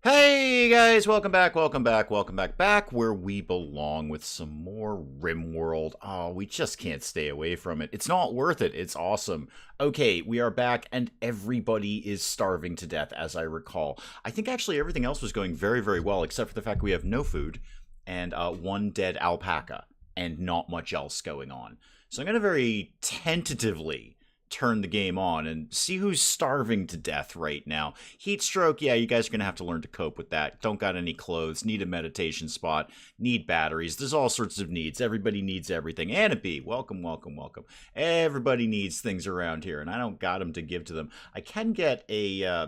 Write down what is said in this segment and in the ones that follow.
Hey guys, welcome back, back where we belong with some more RimWorld. Oh, we just can't stay away from it. It's not worth it. It's awesome. Okay, we are back and everybody is starving to death, as I recall. I think actually everything else was going very, very well, except for the fact we have no food and one dead alpaca and not much else going on. So I'm going to very tentatively turn the game on and see who's starving to death right now. Heat stroke, yeah, you guys are going to have to learn to cope with that. Don't got any clothes, need a meditation spot, need batteries. There's all sorts of needs. Everybody needs everything. Anna B, welcome. Everybody needs things around here, and I don't got them to give to them. I can get a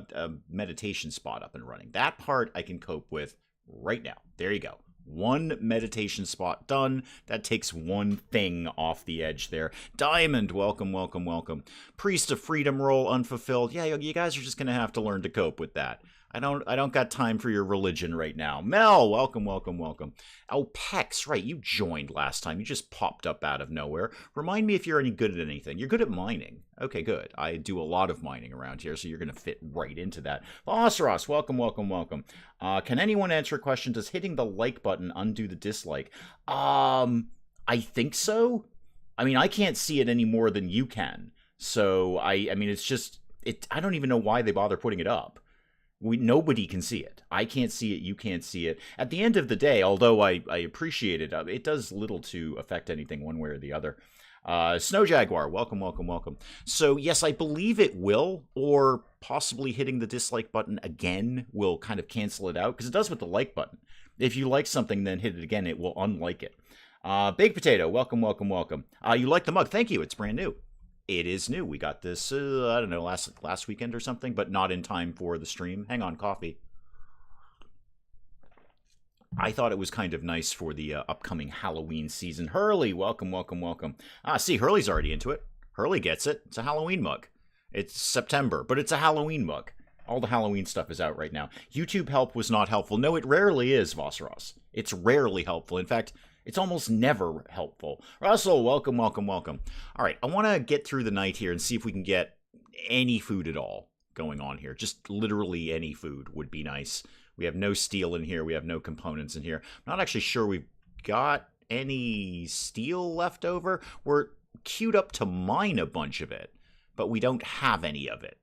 meditation spot up and running. That part I can cope with right now. There you go. One meditation spot done. That takes one thing off the edge there. Diamond, welcome. Priest of Freedom role unfulfilled. Yeah, you guys are just gonna have to learn to cope with that. I don't got time for your religion right now. Mel, welcome. Oh, Pex, right, you joined last time. You just popped up out of nowhere. Remind me if you're any good at anything. You're good at mining. Okay, good. I do a lot of mining around here, so you're going to fit right into that. Vossros, welcome. Can anyone answer a question? Does hitting the like button undo the dislike? I think so. I mean, I can't see it any more than you can. So, I mean, it's just, I don't even know why they bother putting it up. Nobody can see it. I can't see it. You can't see it. At the end of the day, although I appreciate it, it does little to affect anything one way or the other. Snow Jaguar, welcome. So, yes, I believe it will, or possibly hitting the dislike button again will kind of cancel it out, because it does with the like button. If you like something, then hit it again, it will unlike it. Baked Potato, welcome. You like the mug. Thank you. It's brand new. It is new. We got this, I don't know, last weekend or something, but not in time for the stream. Hang on, coffee. I thought it was kind of nice for the upcoming Halloween season. Hurley, welcome. See, Hurley's already into it. Hurley gets it. It's a Halloween mug. It's September, but it's a Halloween mug. All the Halloween stuff is out right now. YouTube help was not helpful. No, it rarely is, Vossros. It's rarely helpful. In fact, it's almost never helpful. Russell, welcome. All right, I want to get through the night here and see if we can get any food at all going on here. Just literally any food would be nice. We have no steel in here. We have no components in here. I'm not actually sure we've got any steel left over. We're queued up to mine a bunch of it, but we don't have any of it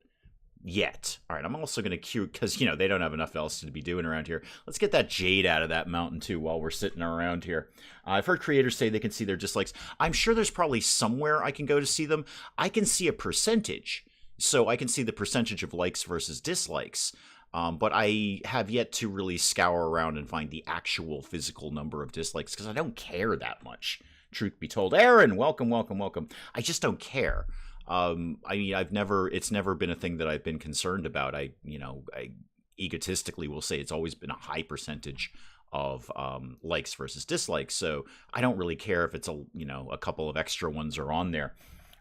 yet. All right, I'm also going to queue, because, you know, they don't have enough else to be doing around here. Let's get that jade out of that mountain, too, while we're sitting around here. I've heard creators say they can see their dislikes. I'm sure there's probably somewhere I can go to see them. I can see a percentage, so I can see the percentage of likes versus dislikes. But I have yet to really scour around and find the actual physical number of dislikes, because I don't care that much, truth be told. Aaron, welcome. I just don't care. I mean, it's never been a thing that I've been concerned about. I egotistically will say it's always been a high percentage of likes versus dislikes, so I don't really care if it's a couple of extra ones are on there.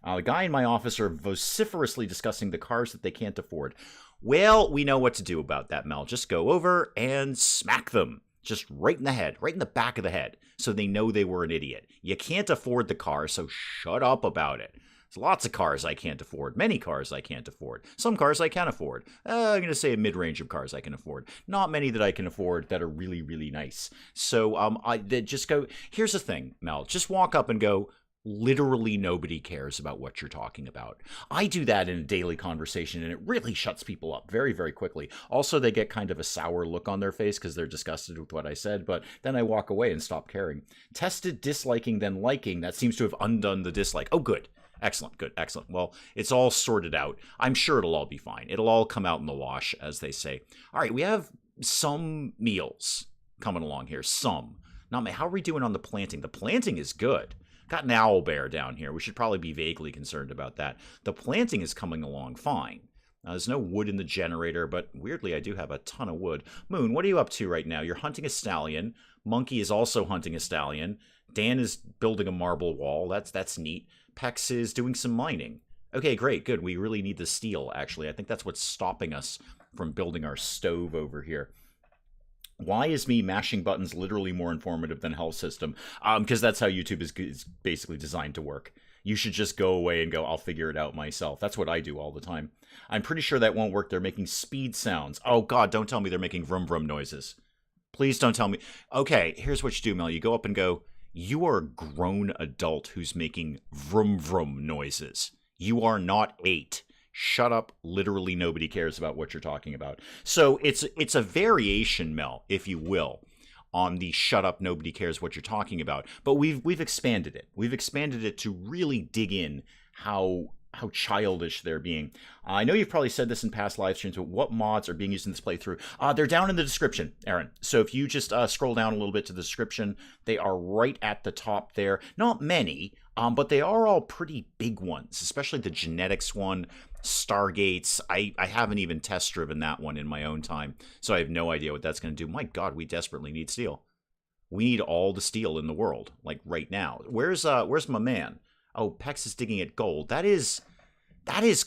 The guy in my office are vociferously discussing the cars that they can't afford. Well, we know what to do about that, Mel. Just go over and smack them. Just right in the head, right in the back of the head, so they know they were an idiot. You can't afford the car, so shut up about it. There's lots of cars I can't afford. Many cars I can't afford. Some cars I can afford. I'm going to say a mid-range of cars I can afford. Not many that I can afford that are really, really nice. So just go. Here's the thing, Mel. Just walk up and go, literally nobody cares about what you're talking about. I do that in a daily conversation, and it really shuts people up very, very quickly. Also, they get kind of a sour look on their face because they're disgusted with what I said, but then I walk away and stop caring. Tested disliking, then liking. That seems to have undone the dislike. Oh, good. Excellent. Well, it's all sorted out. I'm sure it'll all be fine. It'll all come out in the wash, as they say. All right, we have some meals coming along here. Some. Not how are we doing on the planting? The planting is good. Got an owl bear down here. We should probably be vaguely concerned about that. The planting is coming along fine. There's no wood in the generator, but weirdly, I do have a ton of wood. Moon, what are you up to right now? You're hunting a stallion. Monkey is also hunting a stallion. Dan is building a marble wall. That's neat. Pex is doing some mining. Okay, great, good. We really need the steel, actually. I think that's what's stopping us from building our stove over here. Why is me mashing buttons literally more informative than health system? Because that's how YouTube is basically designed to work. You should just go away and go, I'll figure it out myself. That's what I do all the time. I'm pretty sure that won't work. They're making speed sounds. Oh, God, don't tell me they're making vroom vroom noises. Please don't tell me. Okay, here's what you do, Mel. You go up and go, you are a grown adult who's making vroom vroom noises. You are not 8. Shut up. Literally nobody cares about what you're talking about. So it's a variation, Mel, if you will, on the shut up, nobody cares what you're talking about. But we've expanded it. We've expanded it to really dig in how childish they're being. I know you've probably said this in past live streams, but what mods are being used in this playthrough? They're down in the description, Aaron. So if you just scroll down a little bit to the description, they are right at the top there. Not many, but they are all pretty big ones, especially the genetics one, Stargates. I haven't even test driven that one in my own time, so I have no idea what that's going to do. My God, we desperately need steel. We need all the steel in the world, like right now. Where's my man? Oh, Pex is digging at gold. That is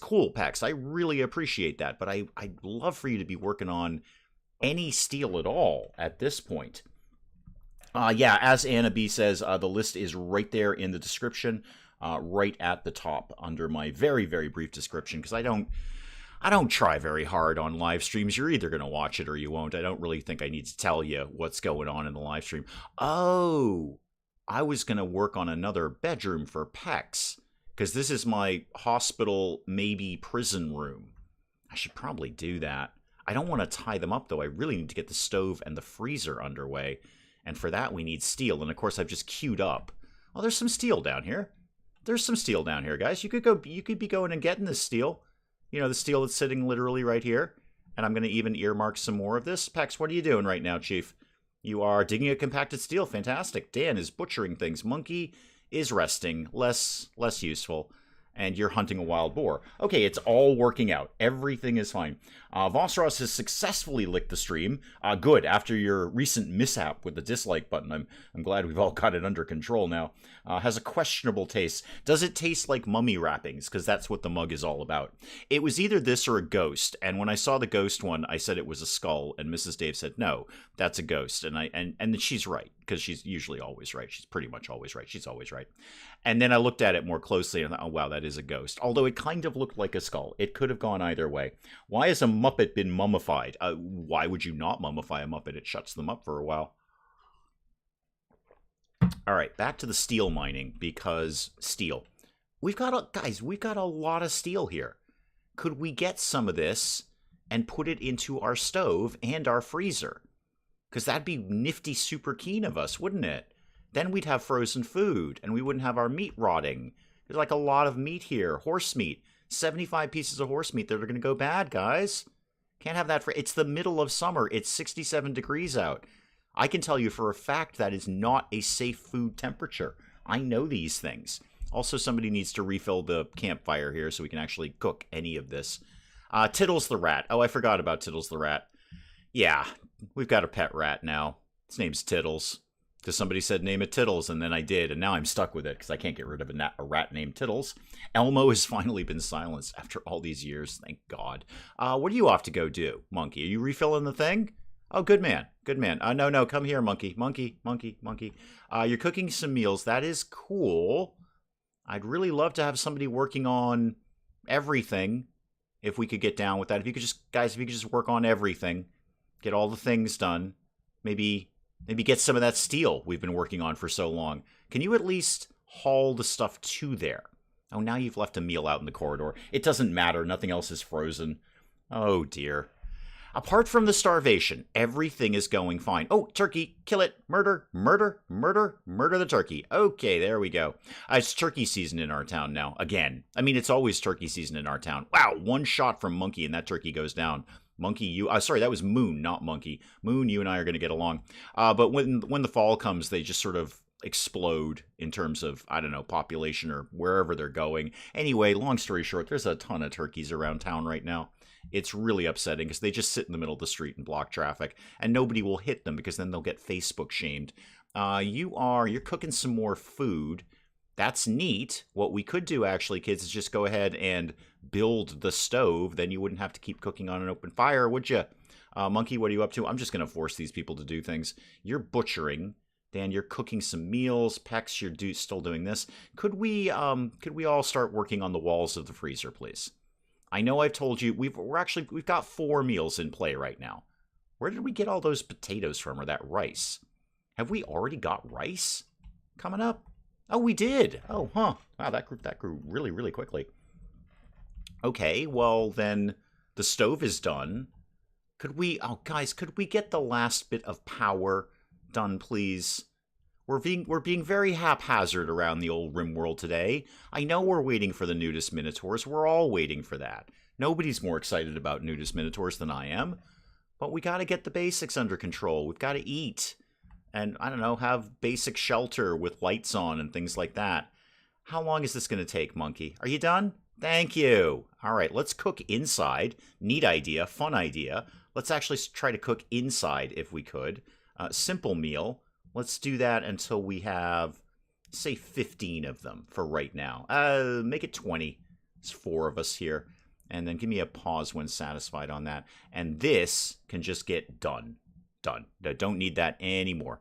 cool, Pex. I really appreciate that, but I'd love for you to be working on any steel at all at this point. Yeah, as Anna B says, the list is right there in the description, right at the top under my very, very brief description, because I don't try very hard on live streams. You're either going to watch it or you won't. I don't really think I need to tell you what's going on in the live stream. Oh, I was going to work on another bedroom for Pex, because this is my hospital, maybe prison room. I should probably do that. I don't want to tie them up, though. I really need to get the stove and the freezer underway, and for that we need steel. And of course I've just queued up. Oh, there's some steel down here. There's some steel down here, guys. You could be going and getting this steel. You know, the steel that's sitting literally right here. And I'm going to even earmark some more of this. Pex, what are you doing right now, Chief? You are digging a compacted steel. Fantastic. Dan is butchering things. Monkey is resting. Less useful. And you're hunting a wild boar. Okay, it's all working out. Everything is fine. Vosros has successfully licked the stream. Good. After your recent mishap with the dislike button, I'm glad we've all got it under control now. Has a questionable taste. Does it taste like mummy wrappings? Because that's what the mug is all about. It was either this or a ghost. And when I saw the ghost one, I said it was a skull. And Mrs. Dave said, no, that's a ghost. And she's right, because she's usually always right. She's pretty much always right. She's always right. And then I looked at it more closely and thought, oh, wow, that is a ghost. Although it kind of looked like a skull. It could have gone either way. Why has a Muppet been mummified? Why would you not mummify a Muppet? It shuts them up for a while. All right, back to the steel mining, because steel. Guys, we've got a lot of steel here. Could we get some of this and put it into our stove and our freezer? Because that'd be nifty super keen of us, wouldn't it? Then we'd have frozen food, and we wouldn't have our meat rotting. There's like a lot of meat here. Horse meat. 75 pieces of horse meat that are going to go bad, guys. Can't have that for... It's the middle of summer. It's 67 degrees out. I can tell you for a fact that is not a safe food temperature. I know these things. Also, somebody needs to refill the campfire here so we can actually cook any of this. Tittles the rat. Oh, I forgot about Tittles the rat. Yeah, we've got a pet rat now. His name's Tittles. Because somebody said name it Tittles, and then I did, and now I'm stuck with it because I can't get rid of a rat named Tittles. Elmo has finally been silenced after all these years, thank God. What are you off to go do, Monkey? Are you refilling the thing? Oh, good man, good man. No, come here, Monkey. Monkey. You're cooking some meals. That is cool. I'd really love to have somebody working on everything, if we could get down with that. If you could just work on everything, get all the things done, maybe get some of that steel we've been working on for so long. Can you at least haul the stuff to there? Oh, now you've left a meal out in the corridor. It doesn't matter. Nothing else is frozen. Oh, dear. Apart from the starvation, everything is going fine. Oh, turkey. Kill it. Murder the turkey. Okay, there we go. It's turkey season in our town now. Again. I mean, it's always turkey season in our town. Wow, one shot from Monkey and that turkey goes down. Monkey, you... sorry, that was Moon, not Monkey. Moon, you and I are going to get along. But when the fall comes, they just sort of explode in terms of, I don't know, population or wherever they're going. Anyway, long story short, there's a ton of turkeys around town right now. It's really upsetting because they just sit in the middle of the street and block traffic, and nobody will hit them because then they'll get Facebook shamed. You're cooking some more food. That's neat. What we could do, actually, kids, is just go ahead and build the stove. Then you wouldn't have to keep cooking on an open fire, would you? Monkey, what are you up to? I'm just going to force these people to do things. You're butchering. Dan, you're cooking some meals. Pex, you're still doing this. Could we all start working on the walls of the freezer, please? I know I've told you we've got 4 meals in play right now. Where did we get all those potatoes from, or that rice? Have we already got rice coming up? Oh, we did. Oh, huh. Wow, that grew really, really quickly. Okay, well then the stove is done. Guys, could we get the last bit of power done, please? We're being very haphazard around the old RimWorld today. I know we're waiting for the nudist Minotaurs. We're all waiting for that. Nobody's more excited about nudist Minotaurs than I am. But we got to get the basics under control. We've got to eat. And, I don't know, have basic shelter with lights on and things like that. How long is this going to take, Monkey? Are you done? Thank you. All right, let's cook inside. Neat idea, fun idea. Let's actually try to cook inside if we could. Simple meal. Let's do that until we have, say, 15 of them for right now. Make it 20. There's 4 of us here. And then give me a pause when satisfied on that. And this can just get done. Done. Don't need that anymore.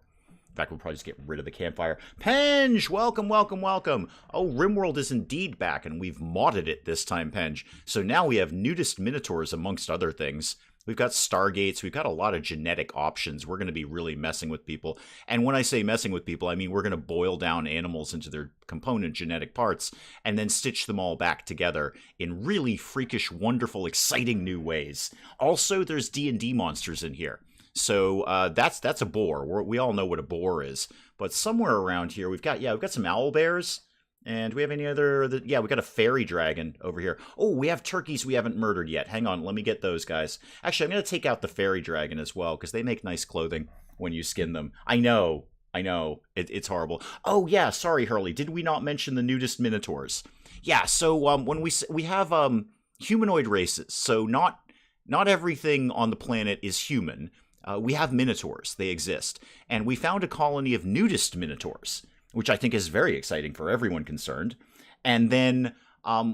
In fact, we'll probably just get rid of the campfire. Penge! Welcome, welcome, welcome. Oh, RimWorld is indeed back, and we've modded it this time, Penge. So now we have nudist Minotaurs, amongst other things. We've got Stargates. We've got a lot of genetic options. We're going to be really messing with people. And when I say messing with people, I mean we're going to boil down animals into their component genetic parts and then stitch them all back together in really freakish, wonderful, exciting new ways. Also, there's D&D monsters in here. So that's a boar. We all know what a boar is. But somewhere around here, we've got some owl bears. And do we have any other? Yeah, we got a fairy dragon over here. Oh, we have turkeys we haven't murdered yet. Hang on, let me get those guys. Actually, I'm going to take out the fairy dragon as well, because they make nice clothing when you skin them. I know. It's horrible. Oh, yeah, sorry, Hurley. Did we not mention the nudist Minotaurs? Yeah, so when we have humanoid races, so not everything on the planet is human. We have Minotaurs. They exist. And we found a colony of nudist Minotaurs, which I think is very exciting for everyone concerned. And then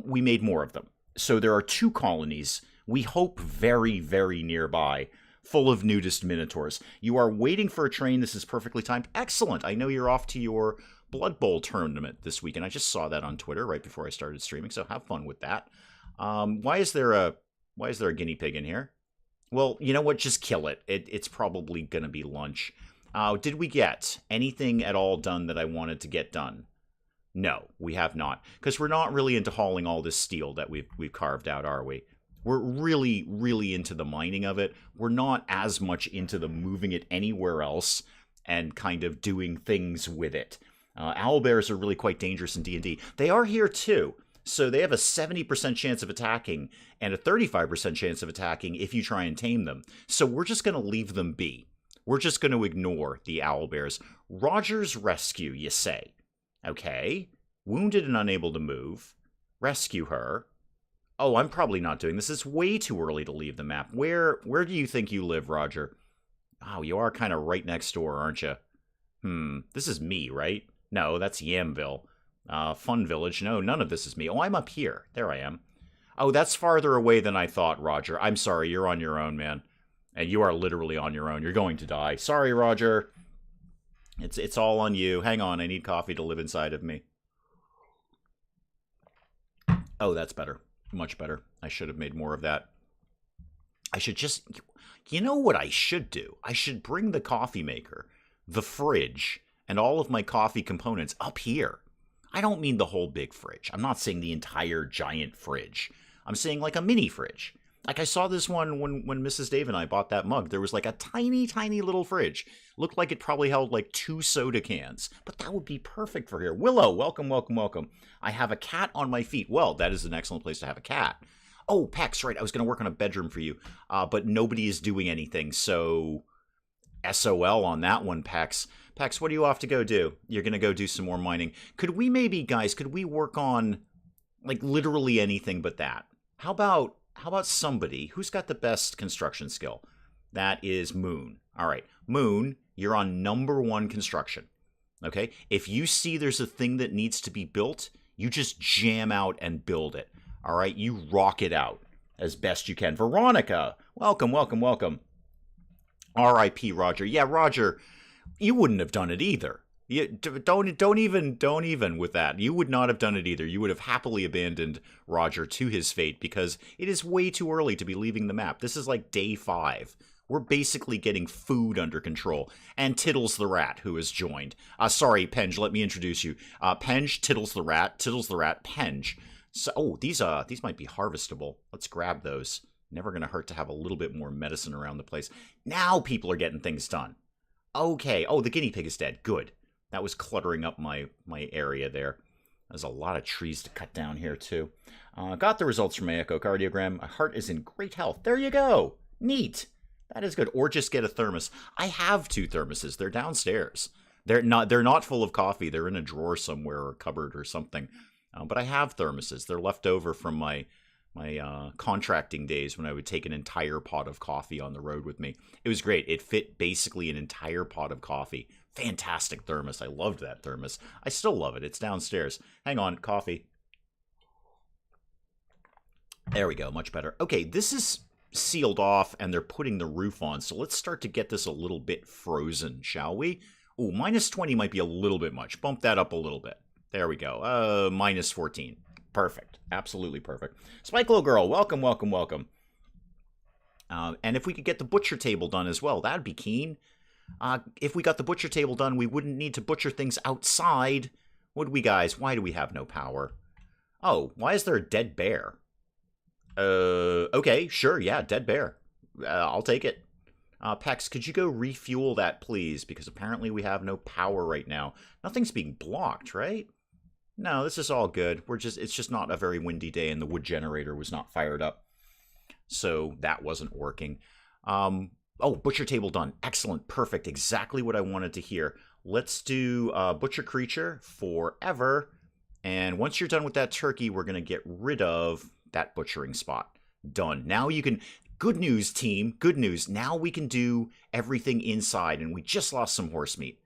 we made more of them. So there are 2 colonies, we hope very, very nearby, full of nudist Minotaurs. You are waiting for a train. This is perfectly timed. Excellent. I know you're off to your Blood Bowl tournament this weekend. I just saw that on Twitter right before I started streaming, so have fun with that. Why is there a guinea pig in here? Well, you know what? Just kill it. It's probably going to be lunch. Did we get anything at all done that I wanted to get done? No, we have not. Because we're not really into hauling all this steel that we've carved out, are we? We're really, really into the mining of it. We're not as much into the moving it anywhere else and kind of doing things with it. Owlbears are really quite dangerous in D&D. They are here too. So they have a 70% chance of attacking and a 35% chance of attacking if you try and tame them. So we're just going to leave them be. We're just going to ignore the owlbears. Roger's rescue, you say. Okay. Wounded and unable to move. Rescue her. Oh, I'm probably not doing this. It's way too early to leave the map. Where do you think you live, Roger? Oh, you are kind of right next door, aren't you? This is me, right? No, that's Yamville. Fun Village. No, none of this is me. Oh, I'm up here. There I am. Oh, that's farther away than I thought, Roger. I'm sorry. You're on your own, man. And you are literally on your own. You're going to die. Sorry, Roger. It's all on you. Hang on. I need coffee to live inside of me. Oh, that's better. Much better. I should have made more of that. I should just... You know what I should do? I should bring the coffee maker, the fridge, and all of my coffee components up here. I don't mean the whole big fridge. I'm not saying the entire giant fridge. I'm saying like a mini fridge. Like I saw this one when Mrs. Dave and I bought that mug. There was like a tiny, tiny little fridge. Looked like it probably held like 2 soda cans. But that would be perfect for here. Willow, welcome, welcome, welcome. I have a cat on my feet. Well, that is an excellent place to have a cat. Oh, Pex, right. I was going to work on a bedroom for you. But nobody is doing anything. So SOL on that one, Pex. Pex, what are you off to go do? You're going to go do some more mining. Could we maybe, guys, could we work on like literally anything but that? How about somebody who's got the best construction skill? That is Moon. All right, Moon, you're on #1 construction. Okay? If you see there's a thing that needs to be built, you just jam out and build it. All right? You rock it out as best you can. Veronica, welcome, welcome, welcome. R.I.P. Roger. Yeah, Roger, You wouldn't have done it either. Don't even with that. You would not have done it either. You would have happily abandoned Roger to his fate because it is way too early to be leaving the map. This is like day 5. We're basically getting food under control. And Tittles the Rat, who has joined. Sorry, Penge, let me introduce you. Penge, Tittles the Rat, Penge. So, these might be harvestable. Let's grab those. Never going to hurt to have a little bit more medicine around the place. Now people are getting things done. Okay. Oh, the guinea pig is dead. Good. That was cluttering up my area there. There's a lot of trees to cut down here, too. Got the results from my echocardiogram. My heart is in great health. There you go. Neat. That is good. Or just get a thermos. I have 2 thermoses. They're downstairs. They're not full of coffee. They're in a drawer somewhere or a cupboard or something. But I have thermoses. They're left over from my contracting days when I would take an entire pot of coffee on the road with me. It was great. It fit basically an entire pot of coffee. Fantastic thermos. I loved that thermos. I still love it. It's downstairs. Hang on. Coffee. There we go. Much better. Okay, this is sealed off and they're putting the roof on. So let's start to get this a little bit frozen, shall we? Ooh, minus 20 might be a little bit much. Bump that up a little bit. There we go. Minus 14. Perfect. Absolutely perfect. Spike Little Girl, welcome, welcome, welcome. And if we could get the butcher table done as well, that'd be keen. If we got the butcher table done, we wouldn't need to butcher things outside. Would we, guys? Why do we have no power? Oh, why is there a dead bear? Okay, sure, yeah, dead bear. I'll take it. Pex, could you go refuel that, please? Because apparently we have no power right now. Nothing's being blocked, right? No, this is all good. It's just not a very windy day, and the wood generator was not fired up. So that wasn't working. Oh, butcher table done. Excellent. Perfect. Exactly what I wanted to hear. Let's do butcher creature forever. And once you're done with that turkey, we're going to get rid of that butchering spot. Done. Now you can... Good news, team. Good news. Now we can do everything inside, and we just lost some horse meat.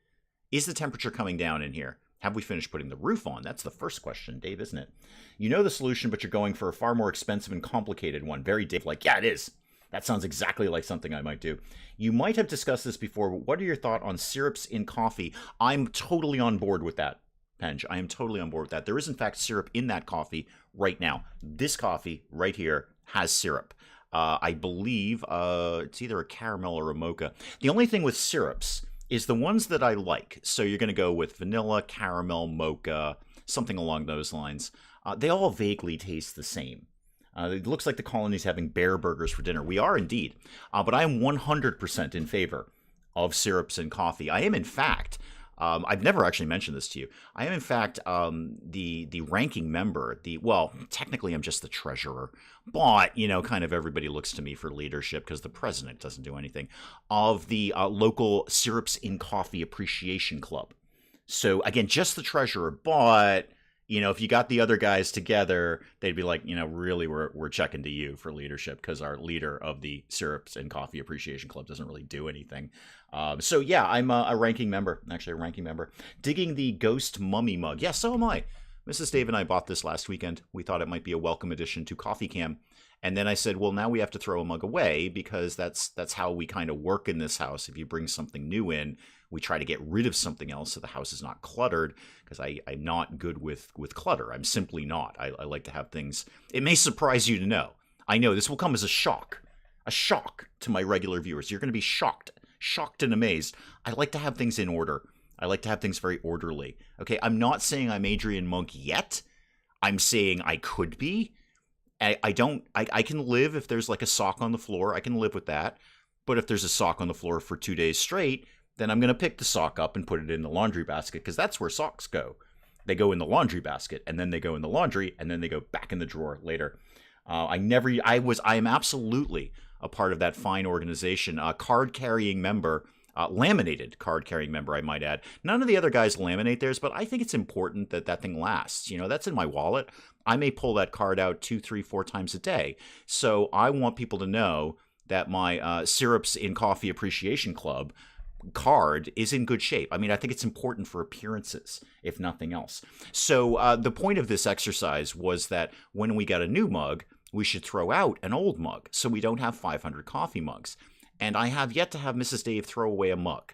Is the temperature coming down in here? Have we finished putting the roof on? That's the first question, Dave, isn't it? You know the solution, but you're going for a far more expensive and complicated one. Very Dave-like. Yeah, it is. That sounds exactly like something I might do. You might have discussed this before, but what are your thoughts on syrups in coffee? I'm totally on board with that, Penge. I am totally on board with that. There is, in fact, syrup in that coffee right now. This coffee right here has syrup. I believe it's either a caramel or a mocha. The only thing with syrups is the ones that I like. So you're going to go with vanilla, caramel, mocha, something along those lines. They all vaguely taste the same. It looks like the colony's having bear burgers for dinner. We are indeed. But I am 100% in favor of syrups in coffee. I am, in fact, I've never actually mentioned this to you. I am, in fact, the ranking member. Well, technically I'm just the treasurer. But, you know, kind of everybody looks to me for leadership because the president doesn't do anything. Of the local Syrups in Coffee Appreciation Club. So, again, just the treasurer, but... You know, if you got the other guys together, they'd be like, you know, really, we're checking to you for leadership because our leader of the Syrups and Coffee Appreciation Club doesn't really do anything. So, yeah, I'm a ranking member, actually a ranking member. Digging the Ghost Mummy mug. Yeah, so am I. Mrs. Dave and I bought this last weekend. We thought it might be a welcome addition to CoffeeCam. And then I said, well, now we have to throw a mug away because that's how we kind of work in this house. If you bring something new in, we try to get rid of something else so the house is not cluttered because I'm not good with clutter. I'm simply not. I like to have things. It may surprise you to know. I know this will come as a shock to my regular viewers. You're going to be shocked and amazed. I like to have things in order. I like to have things very orderly. Okay, I'm not saying I'm Adrian Monk yet. I'm saying I could be. I can live if there's like a sock on the floor. I can live with that. But if there's a sock on the floor for 2 days straight, then I'm going to pick the sock up and put it in the laundry basket because that's where socks go. They go in the laundry basket and then they go in the laundry and then they go back in the drawer later. I am absolutely a part of that fine organization. Card-carrying member, laminated card-carrying member, I might add. None of the other guys laminate theirs, but I think it's important that that thing lasts. You know, that's in my wallet. I may pull that card out 2, 3, 4 times a day. So I want people to know that my Syrups in Coffee Appreciation Club card is in good shape. I mean, I think it's important for appearances, if nothing else. So the point of this exercise was that when we got a new mug, we should throw out an old mug so we don't have 500 coffee mugs. And I have yet to have Mrs. Dave throw away a mug.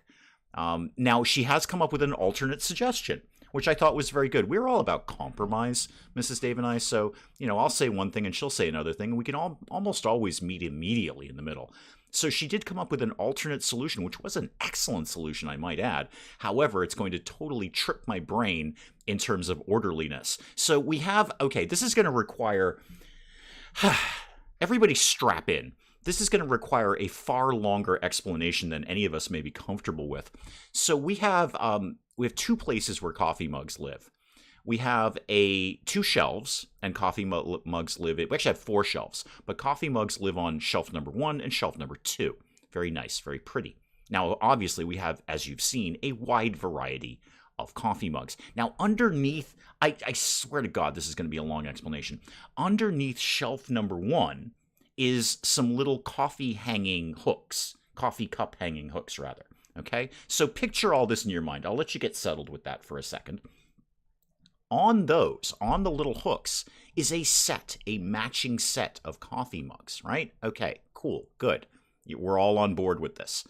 Now, she has come up with an alternate suggestion, which I thought was very good. We're all about compromise, Mrs. Dave and I. So, I'll say one thing and she'll say another thing, and we can almost always meet immediately in the middle. So she did come up with an alternate solution, which was an excellent solution, I might add. However, it's going to totally trip my brain in terms of orderliness. So we have, okay, this is going to require, everybody strap in. This is going to require a far longer explanation than any of us may be comfortable with. So we have two places where coffee mugs live. We have two shelves, and coffee mugs live. We actually have 4 shelves, but coffee mugs live on shelf number 1 and shelf number 2. Very nice, very pretty. Now, obviously, we have, as you've seen, a wide variety of coffee mugs. Now, underneath, I swear to God, this is going to be a long explanation. Underneath shelf number 1 is some little coffee cup hanging hooks, rather. Okay? So picture all this in your mind. I'll let you get settled with that for a second. On the little hooks, is a matching set of coffee mugs, right? Okay, cool, good. We're all on board with this.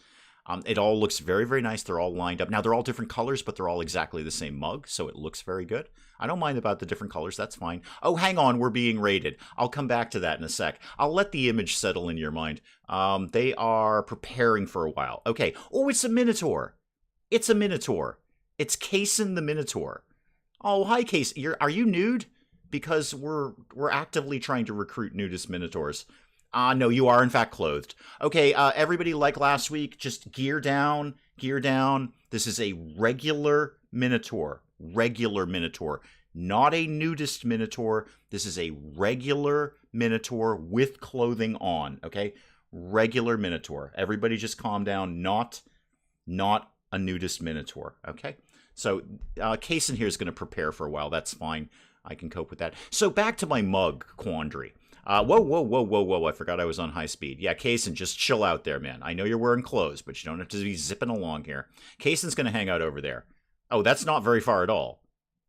It all looks very, very nice. They're all lined up. Now, they're all different colors, but they're all exactly the same mug, so it looks very good. I don't mind about the different colors. That's fine. Oh, hang on. We're being rated. I'll come back to that in a sec. I'll let the image settle in your mind. They are preparing for a while. Okay. Oh, it's a Minotaur. It's a Minotaur. It's Kaysen the Minotaur. Oh, hi, Kaysen. Are you nude? Because we're actively trying to recruit nudist Minotaurs. No, you are in fact clothed. Okay, everybody, like last week, just gear down, gear down. This is a regular Minotaur, not a nudist Minotaur. This is a regular Minotaur with clothing on, okay? Regular Minotaur. Everybody just calm down, not a nudist Minotaur, okay? So, Kaysen here is going to prepare for a while. That's fine. I can cope with that. So, back to my mug quandary. Whoa. I forgot I was on high speed. Yeah, Kaysen, just chill out there, man. I know you're wearing clothes, but you don't have to be zipping along here. Kaysen's going to hang out over there. Oh, that's not very far at all.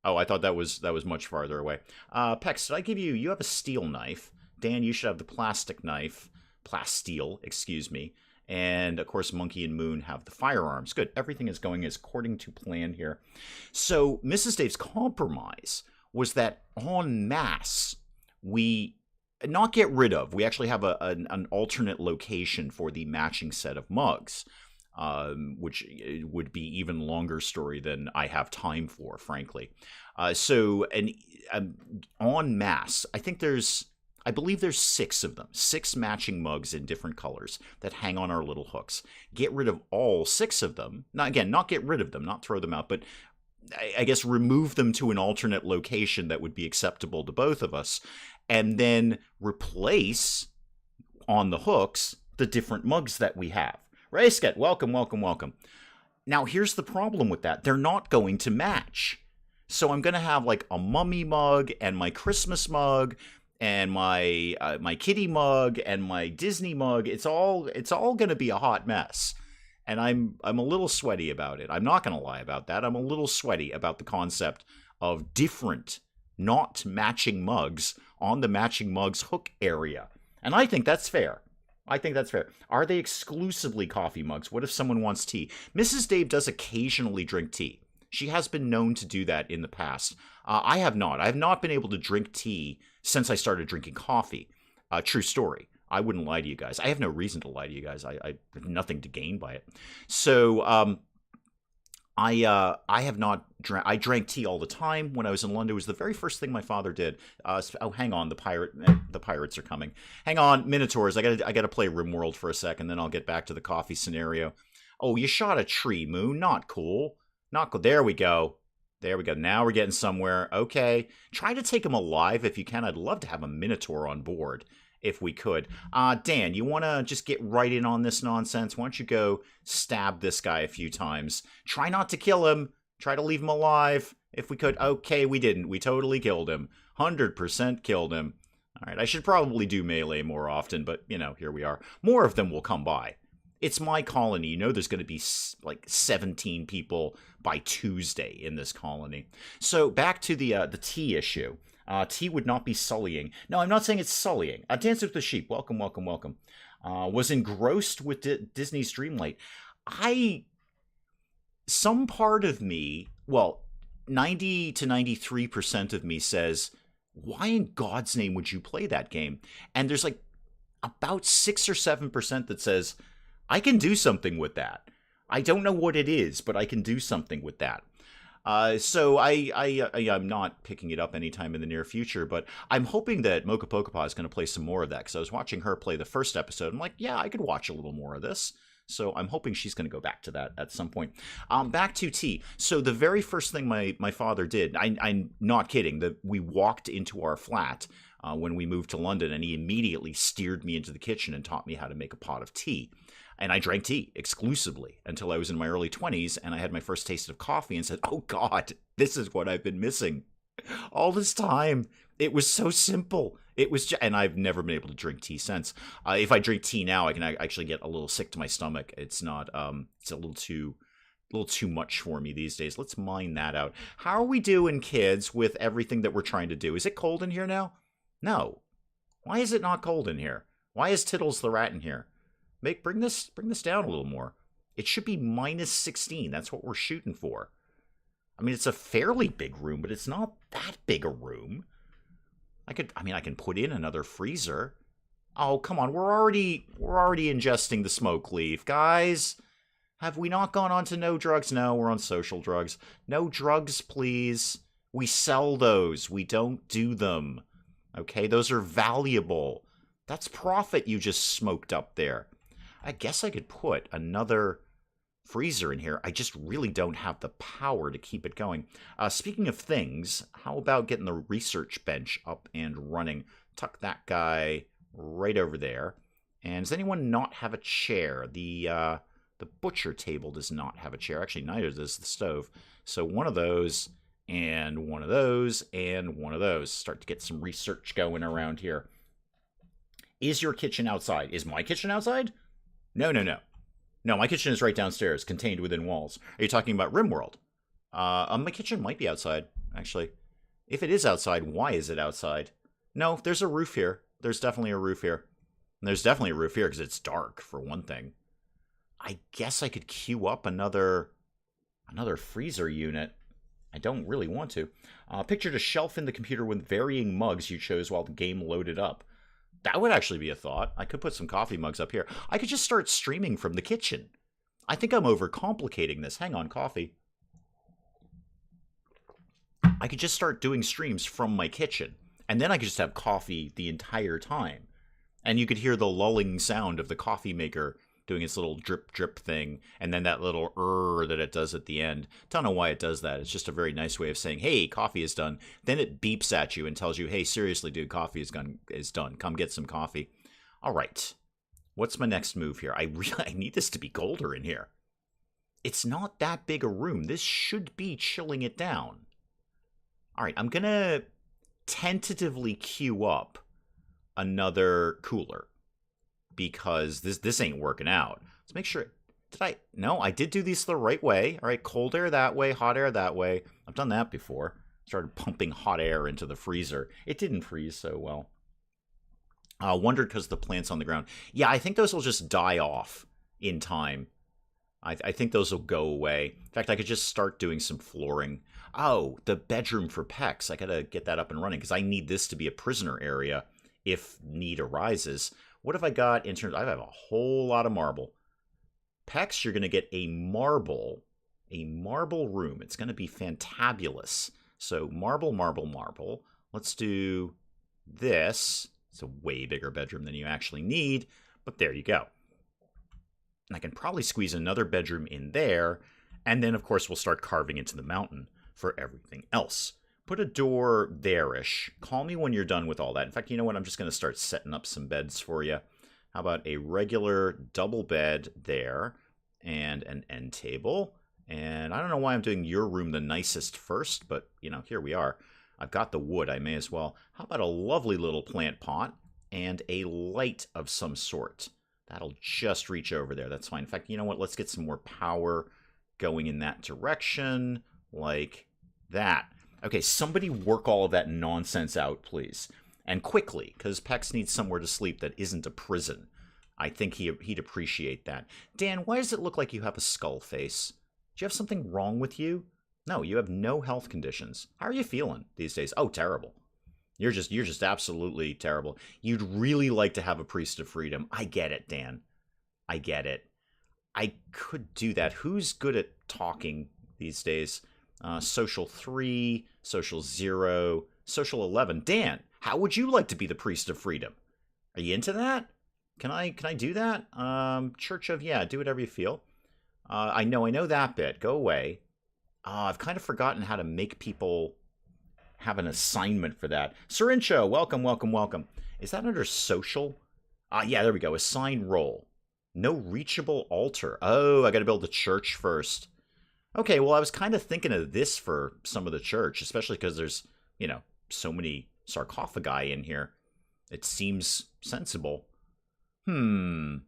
Oh, I thought that was much farther away. Pex, did I give you have a steel knife. Dan, you should have the plastic knife. Plasteel, excuse me. And, of course, Monkey and Moon have the firearms. Good. Everything is going as according to plan here. So, Mrs. Dave's compromise was that en masse, we not get rid of. We actually have an alternate location for the matching set of mugs, which would be even longer story than I have time for, frankly. So, en masse, I believe there's 6 of them, 6 matching mugs in different colors that hang on our little hooks. Get rid of all 6 of them. Not get rid of them, not throw them out, but I guess remove them to an alternate location that would be acceptable to both of us, and then replace on the hooks the different mugs that we have. Raysket, welcome. Now, here's the problem with that. They're not going to match. So I'm going to have like a mummy mug and my Christmas mug and my kitty mug and my Disney mug. It's all going to be a hot mess. And I'm a little sweaty about it. I'm not going to lie about that. I'm a little sweaty about the concept of different, not matching mugs on the matching mugs hook area. And I think that's fair. Are they exclusively coffee mugs? What if someone wants tea? Mrs. Dave does occasionally drink tea. She has been known to do that in the past. I have not. I have not been able to drink tea since I started drinking coffee. True story. I wouldn't lie to you guys. I have no reason to lie to you guys. I have nothing to gain by it. So I have not drank. I drank tea all the time when I was in London. It was the very first thing my father did. Hang on, the pirates are coming. Hang on, Minotaurs. I gotta play RimWorld for a second, then I'll get back to the coffee scenario. Oh, you shot a tree, Moon. Not cool. Not cool. There we go. Now we're getting somewhere. Okay. Try to take him alive if you can. I'd love to have a Minotaur on board if we could. Dan, you want to just get right in on this nonsense? Why don't you go stab this guy a few times? Try not to kill him. Try to leave him alive if we could. Okay, we didn't. We totally killed him. 100% killed him. All right, I should probably do melee more often, but, here we are. More of them will come by. It's my colony. There's going to be like 17 people by Tuesday in this colony. So back to the tea issue. Tea would not be sullying. No, I'm not saying it's sullying. Dance with the Sheep. Welcome. Was engrossed with Disney's Dreamlight. some part of me, well, 90 to 93% of me says, why in God's name would you play that game? And there's like about 6 or 7% that says, I can do something with that. I don't know what it is, but I can do something with that. So I'm not picking it up anytime in the near future, but I'm hoping that Mocha Pokepah is going to play some more of that, because I was watching her play the first episode. I'm like, yeah, I could watch a little more of this. So I'm hoping she's going to go back to that at some point. Back to tea. So the very first thing my father did, I'm not kidding, that we walked into our flat when we moved to London, and he immediately steered me into the kitchen and taught me how to make a pot of tea. And I drank tea exclusively until I was in my early 20s, and I had my first taste of coffee and said, oh God, this is what I've been missing all this time. It was so simple. It was just, and I've never been able to drink tea since. If I drink tea now, I can actually get a little sick to my stomach. It's not, it's a little too much for me these days. Let's mine that out. How are we doing, kids, with everything that we're trying to do? Is it cold in here now? No. Why is it not cold in here? Why is Tittles the rat in here? Bring this down a little more. It should be -16. That's what we're shooting for. I mean, it's a fairly big room, but it's not that big a room. I can put in another freezer. Oh, come on. We're already ingesting the smoke leaf, guys. Have we not gone on to no drugs? No, we're on social drugs. No drugs, please. We sell those. We don't do them. Okay, those are valuable. That's profit you just smoked up there. I guess I could put another freezer in here. I just really don't have the power to keep it going. Speaking of things, how about getting the research bench up and running? Tuck that guy right over there. And does anyone not have a chair? The butcher table does not have a chair. Actually, neither does the stove. So one of those, and one of those, and one of those. Start to get some research going around here. Is your kitchen outside? Is my kitchen outside? No. No, my kitchen is right downstairs, contained within walls. Are you talking about RimWorld? My kitchen might be outside, actually. If it is outside, why is it outside? No, there's a roof here. There's definitely a roof here. And there's definitely a roof here because it's dark, for one thing. I guess I could queue up another freezer unit. I don't really want to. Pictured a shelf in the computer with varying mugs you chose while the game loaded up. That would actually be a thought. I could put some coffee mugs up here. I could just start streaming from the kitchen. I think I'm overcomplicating this. Hang on, coffee. I could just start doing streams from my kitchen. And then I could just have coffee the entire time. And you could hear the lulling sound of the coffee maker doing its little drip drip thing, and then that little that it does at the end. Don't know why it does that. It's just a very nice way of saying, hey, coffee is done. Then it beeps at you and tells you, hey, seriously, dude, coffee is done. Come get some coffee. All right. What's my next move here? I need this to be colder in here. It's not that big a room. This should be chilling it down. All right, I'm going to tentatively queue up another cooler, because this ain't working out. Let's make sure. No, I did do these the right way. All right, cold air that way, hot air that way. I've done that before. Started pumping hot air into the freezer. It didn't freeze so well. Wondered because the plant's on the ground. Yeah, I think those will just die off in time. I think those will go away. In fact, I could just start doing some flooring. Oh, the bedroom for Pex. I gotta get that up and running because I need this to be a prisoner area if need arises. What have I got in terms? I have a whole lot of marble. Pex, you're going to get a marble room. It's going to be fantabulous. So marble. Let's do this. It's a way bigger bedroom than you actually need, but there you go. And I can probably squeeze another bedroom in there, and then, of course, we'll start carving into the mountain for everything else. Put a door there-ish. Call me when you're done with all that. In fact, you know what? I'm just going to start setting up some beds for you. How about a regular double bed there and an end table? And I don't know why I'm doing your room the nicest first, but, you know, here we are. I've got the wood. I may as well. How about a lovely little plant pot and a light of some sort? That'll just reach over there. That's fine. In fact, you know what? Let's get some more power going in that direction, like that. Okay, somebody work all of that nonsense out, please. And quickly, because Pex needs somewhere to sleep that isn't a prison. I think he'd appreciate that. Dan, why does it look like you have a skull face? Do you have something wrong with you? No, you have no health conditions. How are you feeling these days? Oh, terrible. You're just absolutely terrible. You'd really like to have a priest of freedom. I get it, Dan. I get it. I could do that. Who's good at talking these days? Social 3, social 0, social 11. Dan, how would you like to be the priest of freedom? Are you into that? Can I do that? Church of, yeah, do whatever you feel. I know that bit. Go away. I've kind of forgotten how to make people have an assignment for that. Syrincho, welcome, welcome, welcome. Is that under social? Yeah, there we go. Assign role. No reachable altar. Oh, I got to build the church first. Okay, well, I was kind of thinking of this for some of the church, especially because there's, you know, so many sarcophagi in here. It seems sensible. Gonna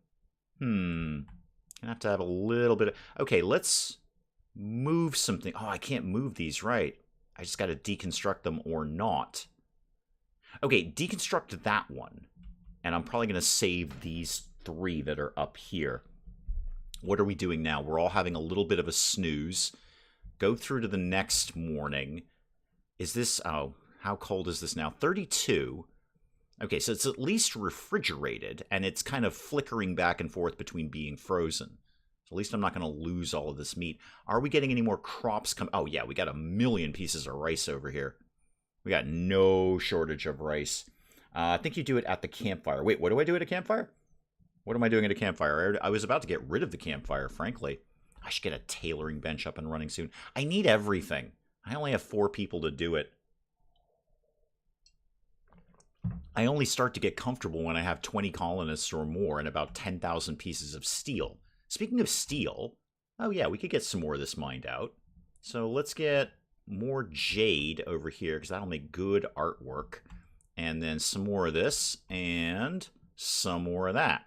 have to have a little bit of... Okay, let's move something. Oh, I can't move these, right. I just got to deconstruct them or not. Okay, deconstruct that one. And I'm probably going to save these 3 that are up here. What are we doing now? We're all having a little bit of a snooze. Go through to the next morning. Is this... Oh, how cold is this now? 32. Okay, so it's at least refrigerated, and it's kind of flickering back and forth between being frozen. So at least I'm not going to lose all of this meat. Are we getting any more crops come? Oh, yeah, we got 1,000,000 pieces of rice over here. We got no shortage of rice. I think you do it at the campfire. Wait, what do I do at a campfire? What am I doing at a campfire? I was about to get rid of the campfire, frankly. I should get a tailoring bench up and running soon. I need everything. I only have 4 people to do it. I only start to get comfortable when I have 20 colonists or more and about 10,000 pieces of steel. Speaking of steel, oh yeah, we could get some more of this mined out. So let's get more jade over here, because that'll make good artwork. And then some more of this, and some more of that.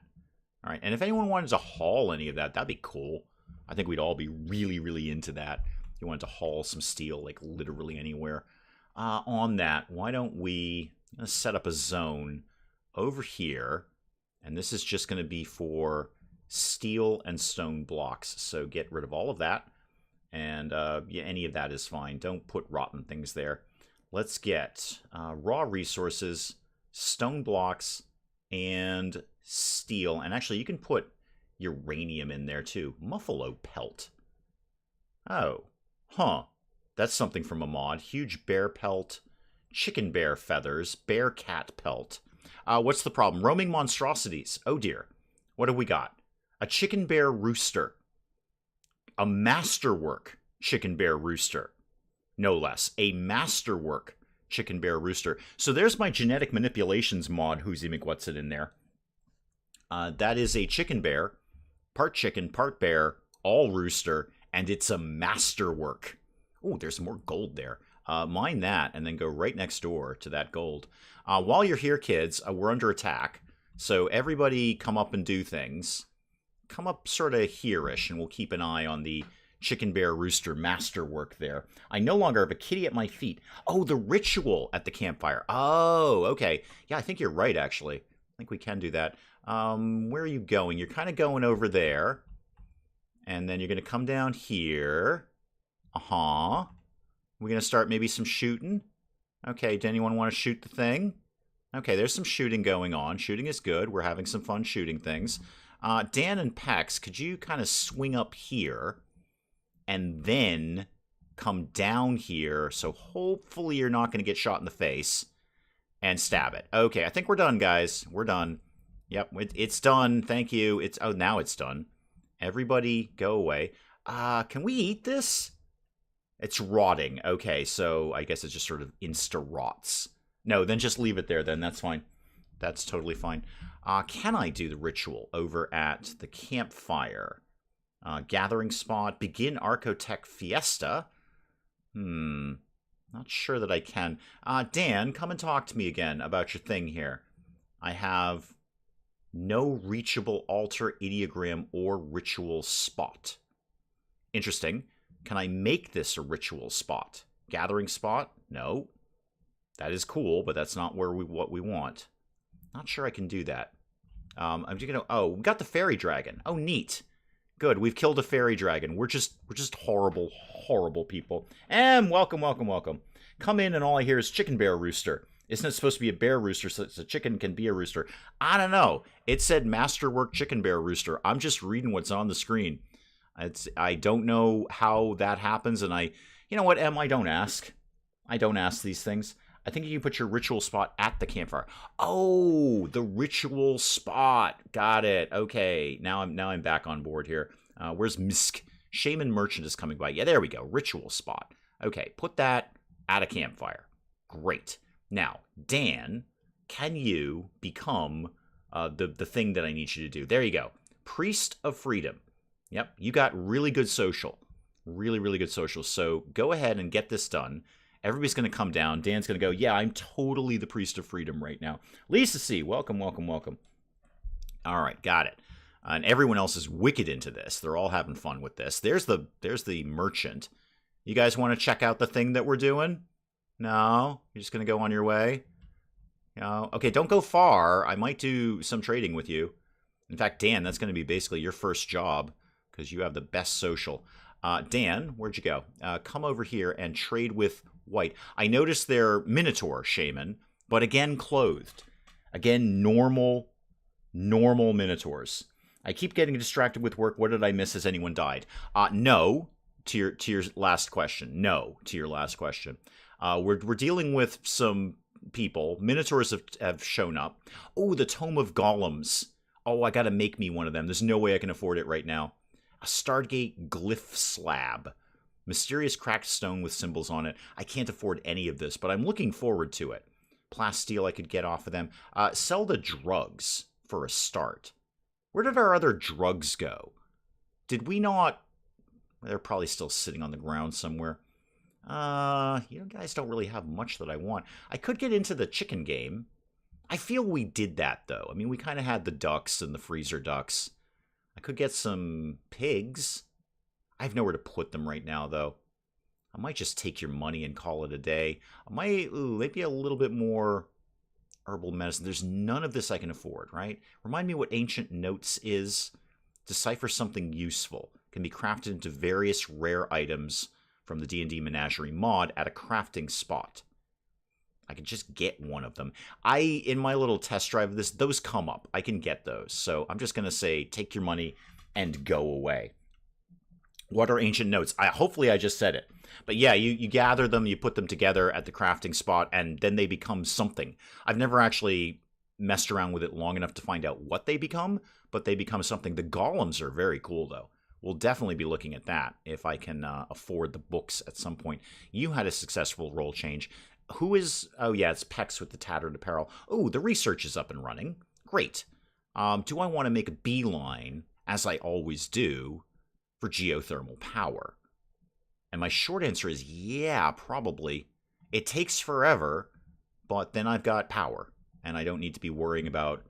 All right, and if anyone wanted to haul any of that, that'd be cool. I think we'd all be really, really into that. If you wanted to haul some steel, like literally anywhere. On that, why don't we set up a zone over here, and this is just going to be for steel and stone blocks. So get rid of all of that, and yeah, any of that is fine. Don't put rotten things there. Let's get raw resources, stone blocks, and steel. And actually, you can put uranium in there too. Muffalo pelt. Oh, huh. That's something from a mod. Huge bear pelt, chicken bear feathers, bear cat pelt. What's the problem? Roaming monstrosities. Oh dear. What have we got? A chicken bear rooster. A masterwork chicken bear rooster. No less. A masterwork chicken bear rooster. So there's my genetic manipulations mod, who's in there. That is a chicken bear, part chicken, part bear, all rooster, and it's a masterwork. Oh, there's some more gold there. Mine that, and then go right next door to that gold. While you're here, kids, we're under attack. So everybody come up and do things. Come up sort of here-ish, and we'll keep an eye on the chicken bear rooster masterwork there. I no longer have a kitty at my feet. Oh, the ritual at the campfire. Oh, okay. Yeah, I think you're right, actually. I think we can do that. Where are you going? You're kind of going over there. And then you're going to come down here. We're going to start maybe some shooting. Okay, does anyone want to shoot the thing? Okay, there's some shooting going on. Shooting is good. We're having some fun shooting things. Dan and Pex, could you kind of swing up here and then come down here, so hopefully you're not going to get shot in the face, and stab it. Okay, I think we're done, guys. We're done. Yep, it's done. Thank you. Oh, now it's done. Everybody go away. Can we eat this? It's rotting. Okay, so I guess it just sort of insta-rots. No, then just leave it there then. That's fine. That's totally fine. Can I do the ritual over at the campfire? Gathering spot. Begin Archotech Fiesta. Not sure that I can. Dan, come and talk to me again about your thing here. I have no reachable altar, ideogram, or ritual spot. Interesting. Can I make this a ritual spot? Gathering spot? No. That is cool, but that's not what we want. Not sure I can do that. I'm just gonna. Oh, we got the fairy dragon. Oh, neat. Good. We've killed a fairy dragon. We're just horrible, horrible people. And welcome, welcome, welcome. Come in and all I hear is chicken bear rooster. Isn't it supposed to be a bear rooster so a chicken can be a rooster? I don't know. It said masterwork chicken bear rooster. I'm just reading what's on the screen. I don't know how that happens, and you know what, Em? I don't ask. I don't ask these things. I think you can put your ritual spot at the campfire. Oh, the ritual spot. Got it. Okay, now I'm back on board here. Where's Misk? Shaman Merchant is coming by. Yeah, there we go. Ritual spot. Okay, put that at a campfire. Great. Now, Dan, can you become the thing that I need you to do? There you go. Priest of Freedom. Yep, you got really good social. Really, really good social. So go ahead and get this done. Everybody's going to come down. Dan's going to go, yeah, I'm totally the Priest of Freedom right now. Lisa C., welcome, welcome, welcome. All right, got it. And everyone else is wicked into this. They're all having fun with this. There's the merchant. You guys want to check out the thing that we're doing? No? You're just going to go on your way? No? Okay, don't go far. I might do some trading with you. In fact, Dan, that's going to be basically your first job because you have the best social. Dan, where'd you go? Come over here and trade with White. I noticed they're Minotaur shaman, but again, clothed. Again, normal Minotaurs. I keep getting distracted with work. What did I miss? Has anyone died? No, to your last question. No, to your last question. We're dealing with some people. Minotaurs have shown up. Oh, the Tome of Golems. Oh, I got to make me one of them. There's no way I can afford it right now. A Stargate glyph slab. Mysterious cracked stone with symbols on it. I can't afford any of this, but I'm looking forward to it. Plasteel I could get off of them. Sell the drugs for a start. Where did our other drugs go? Did we not... They're probably still sitting on the ground somewhere. You guys don't really have much that I want. I could get into the chicken game. I feel we did that, though. I mean, we kind of had the ducks and the freezer ducks. I could get some pigs. I have nowhere to put them right now, though. I might just take your money and call it a day. I might, maybe a little bit more herbal medicine. There's none of this I can afford, right? Remind me what Ancient Notes is. Decipher something useful. Can be crafted into various rare items from the D&D Menagerie mod at a crafting spot. I could just get one of them. In my little test drive of this, those come up. I can get those. So I'm just going to say, take your money and go away. What are Ancient Notes? Hopefully I just said it. But yeah, you gather them, you put them together at the crafting spot, and then they become something. I've never actually messed around with it long enough to find out what they become, but they become something. The golems are very cool, though. We'll definitely be looking at that if I can afford the books at some point. You had a successful role change. Who is... Oh, yeah, it's Pex with the tattered apparel. Oh, the research is up and running. Great. Do I want to make a beeline, as I always do, for geothermal power? And my short answer is, yeah, probably. It takes forever, but then I've got power, and I don't need to be worrying about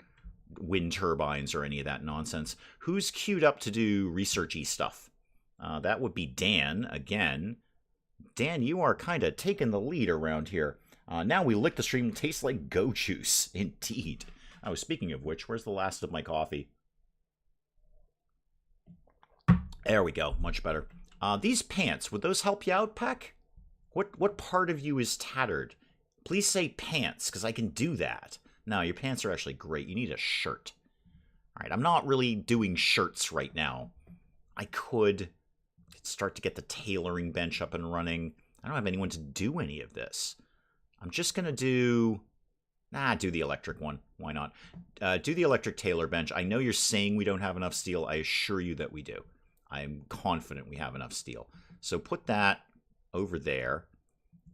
wind turbines or any of that nonsense. Who's queued up to do researchy stuff? That would be Dan, again. Dan, you are kind of taking the lead around here. Now we lick the stream, tastes like goat juice. Indeed. Oh, speaking of which, where's the last of my coffee? There we go, much better. These pants, would those help you out, Peck? What part of you is tattered? Please say pants, because I can do that. No, your pants are actually great. You need a shirt. All right, I'm not really doing shirts right now. I could start to get the tailoring bench up and running. I don't have anyone to do any of this. I'm just going to do... do the electric one. Why not? Do the electric tailor bench. I know you're saying we don't have enough steel. I assure you that we do. I'm confident we have enough steel. So put that over there.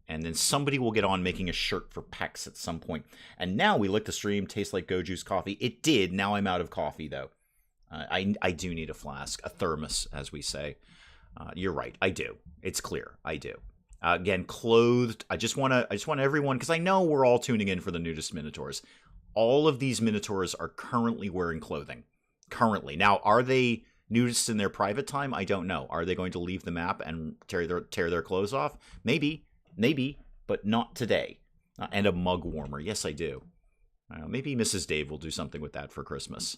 And then somebody will get on making a shirt for Pex at some point. And now we lick the stream, tastes like Go Juice coffee. It did. Now I'm out of coffee, though. I do need a flask, a thermos, as we say. You're right. I do. It's clear. I do. Again, clothed. I just want everyone, because I know we're all tuning in for the nudist Minotaurs. All of these Minotaurs are currently wearing clothing. Currently. Now, are they nudists in their private time? I don't know. Are they going to leave the map and tear their clothes off? Maybe. Maybe, but not today. And a mug warmer. Yes, I do. Maybe Mrs. Dave will do something with that for Christmas.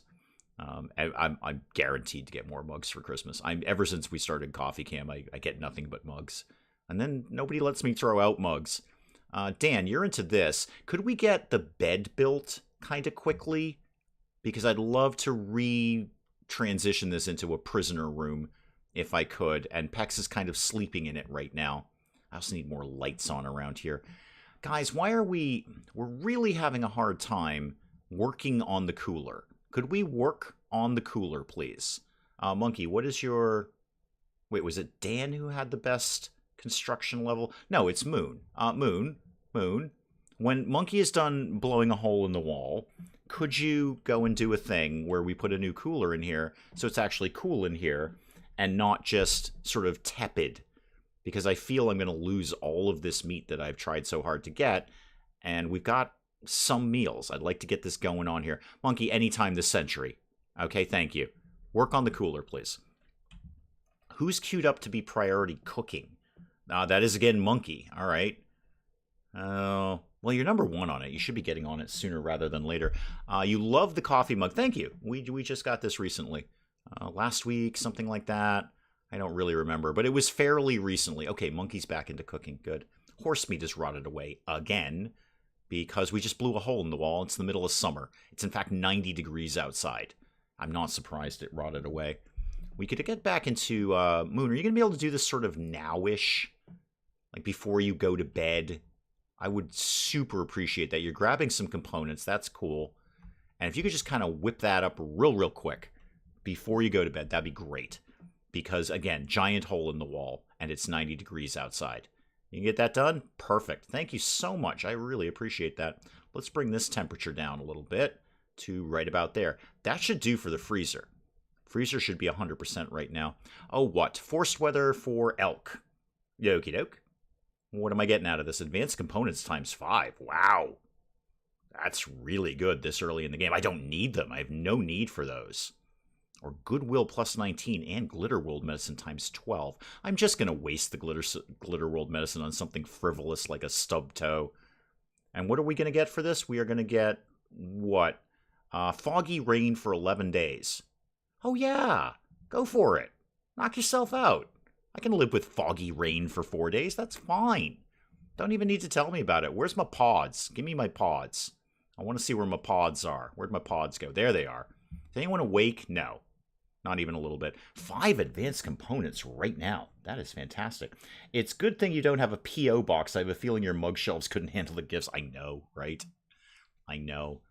I'm guaranteed to get more mugs for Christmas. Ever since we started CoffeeCam, I get nothing but mugs. And then nobody lets me throw out mugs. Dan, you're into this. Could we get the bed built kind of quickly? Because I'd love to transition this into a prisoner room if I could. And Pex is kind of sleeping in it right now. I also need more lights on around here. Guys, why are we're really having a hard time working on the cooler. Could we work on the cooler, please? Monkey, what is your... Wait, was it Dan who had the best construction level? No, it's Moon. Moon. When Monkey is done blowing a hole in the wall, could you go and do a thing where we put a new cooler in here so it's actually cool in here and not just sort of tepid? Because I feel I'm going to lose all of this meat that I've tried so hard to get, and we've got some meals. I'd like to get this going on here. Monkey, anytime this century. Okay, thank you. Work on the cooler, please. Who's queued up to be priority cooking? That is, again, Monkey. All right. Well, you're number one on it. You should be getting on it sooner rather than later. You love the coffee mug. Thank you. We just got this recently. Last week, something like that. I don't really remember, but it was fairly recently. Okay, Monkey's back into cooking. Good. Horse meat is rotted away again because we just blew a hole in the wall. It's the middle of summer. It's, in fact, 90 degrees outside. I'm not surprised it rotted away. We could get back into... Moon, are you going to be able to do this sort of now-ish? Like before you go to bed? I would super appreciate that. You're grabbing some components. That's cool. And if you could just kind of whip that up real quick before you go to bed, that'd be great. Because, again, giant hole in the wall, and it's 90 degrees outside. You can get that done? Perfect. Thank you so much. I really appreciate that. Let's bring this temperature down a little bit to right about there. That should do for the freezer. Freezer should be 100% right now. Oh, what? Forced weather for elk. Okie doke. What am I getting out of this? Advanced components times 5. Wow. That's really good this early in the game. I don't need them. I have no need for those. Or Goodwill plus 19 and Glitterworld medicine times 12. I'm just going to waste the Glitterworld medicine on something frivolous like a stub toe. And what are we going to get for this? We are going to get, what? Foggy rain for 11 days. Oh yeah, go for it. Knock yourself out. I can live with foggy rain for 4 days. That's fine. Don't even need to tell me about it. Where's my pods? Give me my pods. I want to see where my pods are. Where'd my pods go? There they are. Is anyone awake? No. Not even a little bit. 5 advanced components right now. That is fantastic. It's a good thing you don't have a P.O. box. I have a feeling your mug shelves couldn't handle the gifts. I know, right? I know.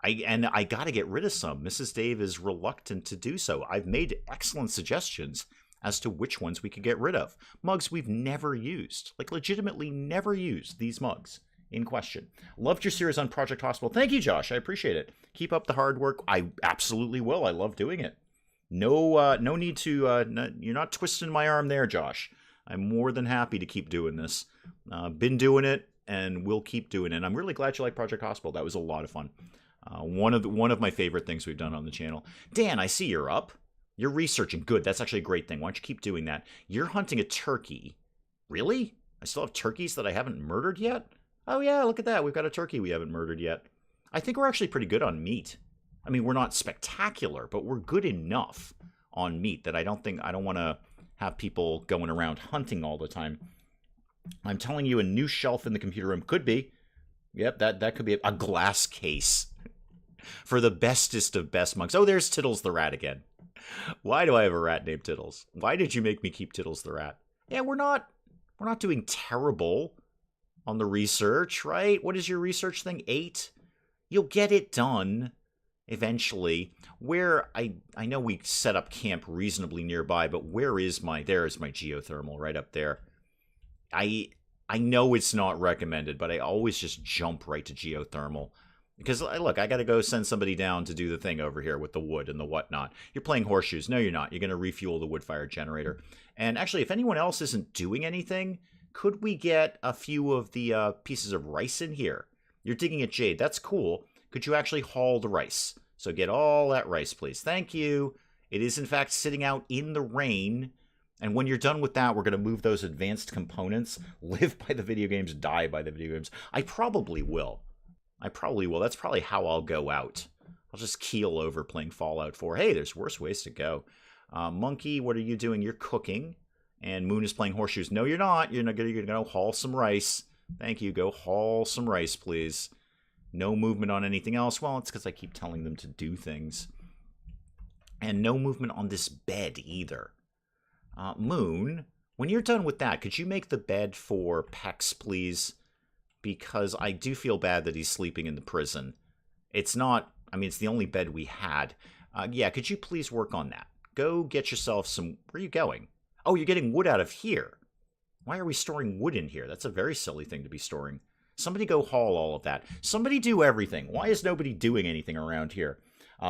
I got to get rid of some. Mrs. Dave is reluctant to do so. I've made excellent suggestions as to which ones we could get rid of. Mugs we've never used. Like, legitimately never used these mugs in question. Loved your series on Project Hospital. Thank you, Josh. I appreciate it. Keep up the hard work. I absolutely will. I love doing it. No need to, you're not twisting my arm there, Josh. I'm more than happy to keep doing this. Been doing it, and will keep doing it. I'm really glad you like Project Hospital. That was a lot of fun. One of my favorite things we've done on the channel. Dan, I see you're up. You're researching. Good. That's actually a great thing. Why don't you keep doing that? You're hunting a turkey. Really? I still have turkeys that I haven't murdered yet? Oh, yeah, look at that. We've got a turkey we haven't murdered yet. I think we're actually pretty good on meat. I mean, we're not spectacular, but we're good enough on meat that I don't want to have people going around hunting all the time. I'm telling you, a new shelf in the computer room could be. Yep, that could be a glass case for the bestest of best mugs. Oh, there's Tittles the rat again. Why do I have a rat named Tittles? Why did you make me keep Tittles the rat? Yeah, we're not doing terrible on the research, right? What is your research thing? 8? You'll get it done eventually. Where I know we set up camp reasonably nearby, but there is my geothermal right up there. I know it's not recommended, but I always just jump right to geothermal. Because, look, I got to go send somebody down to do the thing over here with the wood and the whatnot. You're playing horseshoes. No, you're not. You're going to refuel the wood-fired generator. And actually, if anyone else isn't doing anything, could we get a few of the pieces of rice in here? You're digging at jade. That's cool. Could you actually haul the rice? So get all that rice, please. Thank you. It is, in fact, sitting out in the rain. And when you're done with that, we're going to move those advanced components. Live by the video games, die by the video games. I probably will. That's probably how I'll go out. I'll just keel over playing Fallout 4. Hey, there's worse ways to go. Monkey, what are you doing? You're cooking. And Moon is playing horseshoes. No, you're not. You're going to go haul some rice. Thank you. Go haul some rice, please. No movement on anything else. Well, it's because I keep telling them to do things. And no movement on this bed either. Moon, when you're done with that, could you make the bed for Pex, please? Because I do feel bad that he's sleeping in the prison. It's not, I mean, it's the only bed we had. Yeah, could you please work on that? Go get yourself some, where are you going? Oh, you're getting wood out of here. Why are we storing wood in here? That's a very silly thing to be storing. Somebody go haul all of that. Somebody do everything. Why is nobody doing anything around here?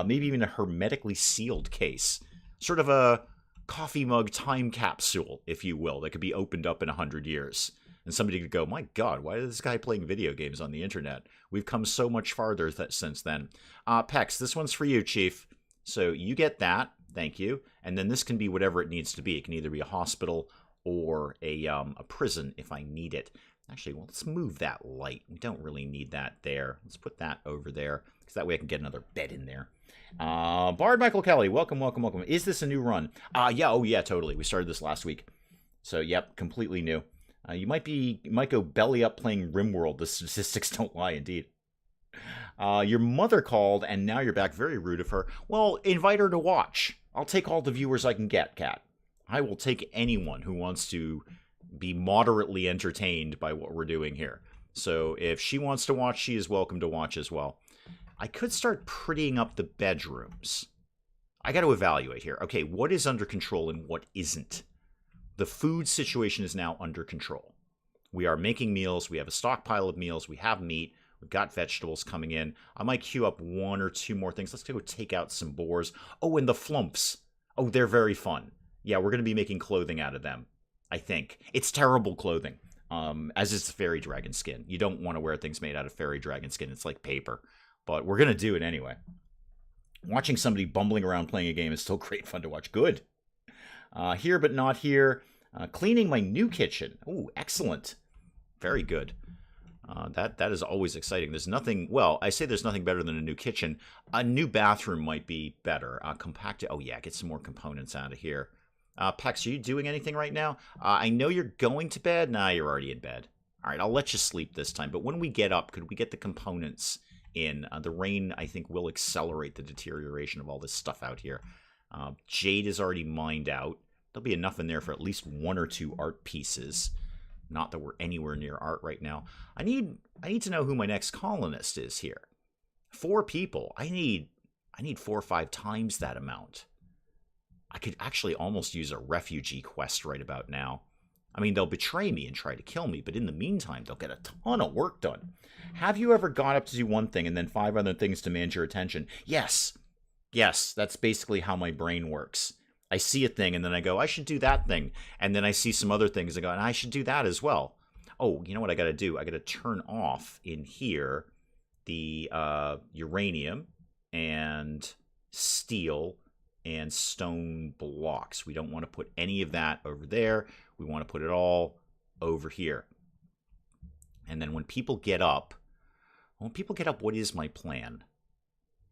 Maybe even a hermetically sealed case. Sort of a coffee mug time capsule, if you will, that could be opened up in 100 years. And somebody could go, my God, why is this guy playing video games on the internet? We've come so much farther since then. Pex, this one's for you, Chief. So you get that. Thank you. And then this can be whatever it needs to be. It can either be a hospital or a prison if I need it. Actually, well, let's move that light. We don't really need that there. Let's put that over there, because that way I can get another bed in there. Bard Michael Kelly, welcome, welcome, welcome. Is this a new run? Yeah, oh yeah, totally. We started this last week. So, yep, completely new. You might go belly up playing RimWorld. The statistics don't lie, indeed. Your mother called, and now you're back. Very rude of her. Well, invite her to watch. I'll take all the viewers I can get, Kat. I will take anyone who wants to be moderately entertained by what we're doing here. So if she wants to watch, she is welcome to watch as well. I could start prettying up the bedrooms. I got to evaluate here. Okay, what is under control and what isn't? The food situation is now under control. We are making meals. We have a stockpile of meals. We have meat. We've got vegetables coming in. I might queue up one or two more things. Let's go take out some boars. Oh, and the flumps. Oh, they're very fun. Yeah, we're going to be making clothing out of them, I think. It's terrible clothing, as is fairy dragon skin. You don't want to wear things made out of fairy dragon skin. It's like paper. But we're going to do it anyway. Watching somebody bumbling around playing a game is still great fun to watch. Good. Here but not here. Cleaning my new kitchen. Oh, excellent. Very good. That is always exciting. There's nothing, well, I say there's nothing better than a new kitchen. A new bathroom might be better. Compacted, oh yeah, get some more components out of here. Pex, are you doing anything right now? I know you're going to bed. Nah, you're already in bed. All right, I'll let you sleep this time. But when we get up, could we get the components in? The rain, I think, will accelerate the deterioration of all this stuff out here. Jade is already mined out. There'll be enough in there for at least one or two art pieces. Not that we're anywhere near art right now. I need to know who my next colonist is here. 4 people. I need 4 or 5 times that amount. I could actually almost use a refugee quest right about now. I mean, they'll betray me and try to kill me, but in the meantime, they'll get a ton of work done. Have you ever got up to do one thing and then 5 other things demand your attention? Yes. Yes, that's basically how my brain works. I see a thing and then I go, I should do that thing. And then I see some other things and go, and I should do that as well. Oh, you know what I got to do? I got to turn off in here the uranium and steel and stone blocks. We don't want to put any of that over there. We want to put it all over here. And then when people get up, what is my plan?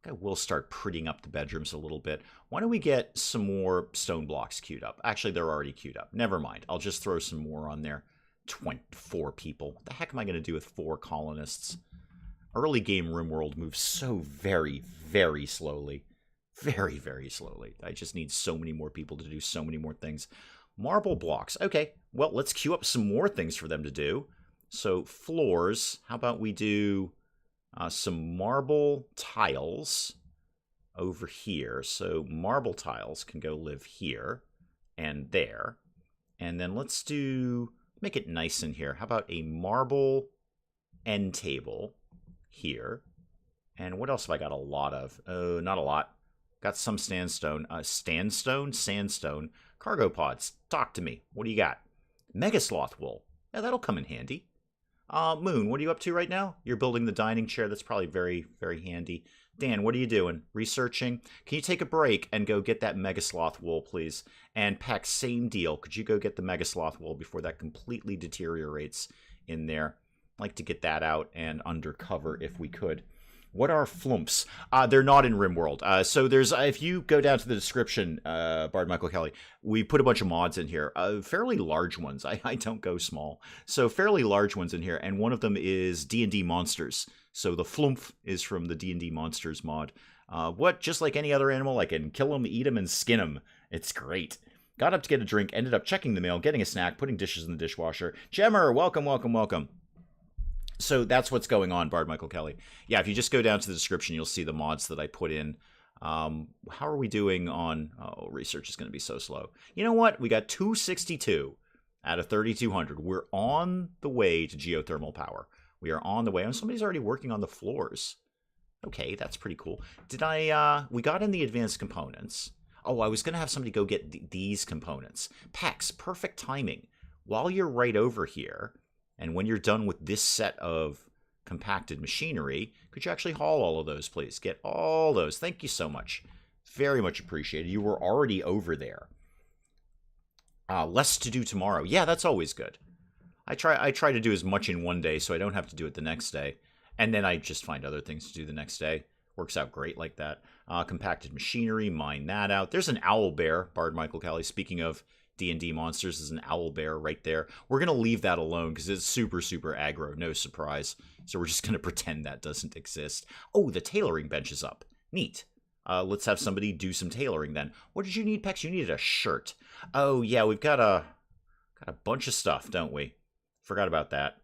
I will start prettying up the bedrooms a little bit. Why don't we get some more stone blocks queued up? Actually, they're already queued up. Never mind. I'll just throw some more on there. 24 people. What the heck am I going to do with 4 colonists? Early game RimWorld moves so very, very slowly. Very, very slowly. I just need so many more people to do so many more things. Marble blocks. Okay, well, let's queue up some more things for them to do. So floors. How about we do some marble tiles over here. So marble tiles can go live here and there. And then let's make it nice in here. How about a marble end table here? And what else have I got a lot of? Oh, not a lot. Got some sandstone. Sandstone. Cargo pods. Talk to me. What do you got? Mega sloth wool. Yeah, that'll come in handy. Moon, what are you up to right now? You're building the dining chair. That's probably very, very handy. Dan, what are you doing? Researching? Can you take a break and go get that Mega Sloth wool, please? And Peck, same deal. Could you go get the Mega Sloth wool before that completely deteriorates in there? I'd like to get that out and under cover if we could. What are flumps? They're not in RimWorld. So there's, if you go down to the description, Bard Michael Kelly, we put a bunch of mods in here, fairly large ones. I don't go small. So fairly large ones in here, and one of them is D&D monsters. So the flump is from the D&D monsters mod. Just like any other animal, I can kill them, eat them, and skin them. It's great. Got up to get a drink, ended up checking the mail, getting a snack, putting dishes in the dishwasher. Jemmer, welcome, welcome, welcome. So that's what's going on, Bard Michael Kelly. Yeah, if you just go down to the description, you'll see the mods that I put in. How are we doing on... Oh, research is going to be so slow. You know what? We got 262 out of 3,200. We're on the way to geothermal power. We are on the way. And somebody's already working on the floors. Okay, that's pretty cool. We got in the advanced components. Oh, I was going to have somebody go get these components. Pax, perfect timing. While you're right over here... And when you're done with this set of compacted machinery, could you actually haul all of those, please? Get all those. Thank you so much. Very much appreciated. You were already over there. Less to do tomorrow. Yeah, that's always good. I try to do as much in one day so I don't have to do it the next day. And then I just find other things to do the next day. Works out great like that. Compacted machinery, mine that out. There's an owl bear, Bard Michael Kelly. Speaking of D&D monsters, there's an owl bear right there. We're going to leave that alone because it's super, super aggro. No surprise. So we're just going to pretend that doesn't exist. Oh, the tailoring bench is up. Neat. Let's have somebody do some tailoring then. What did you need, Pex? You needed a shirt. Oh, yeah, we've got a bunch of stuff, don't we? Forgot about that.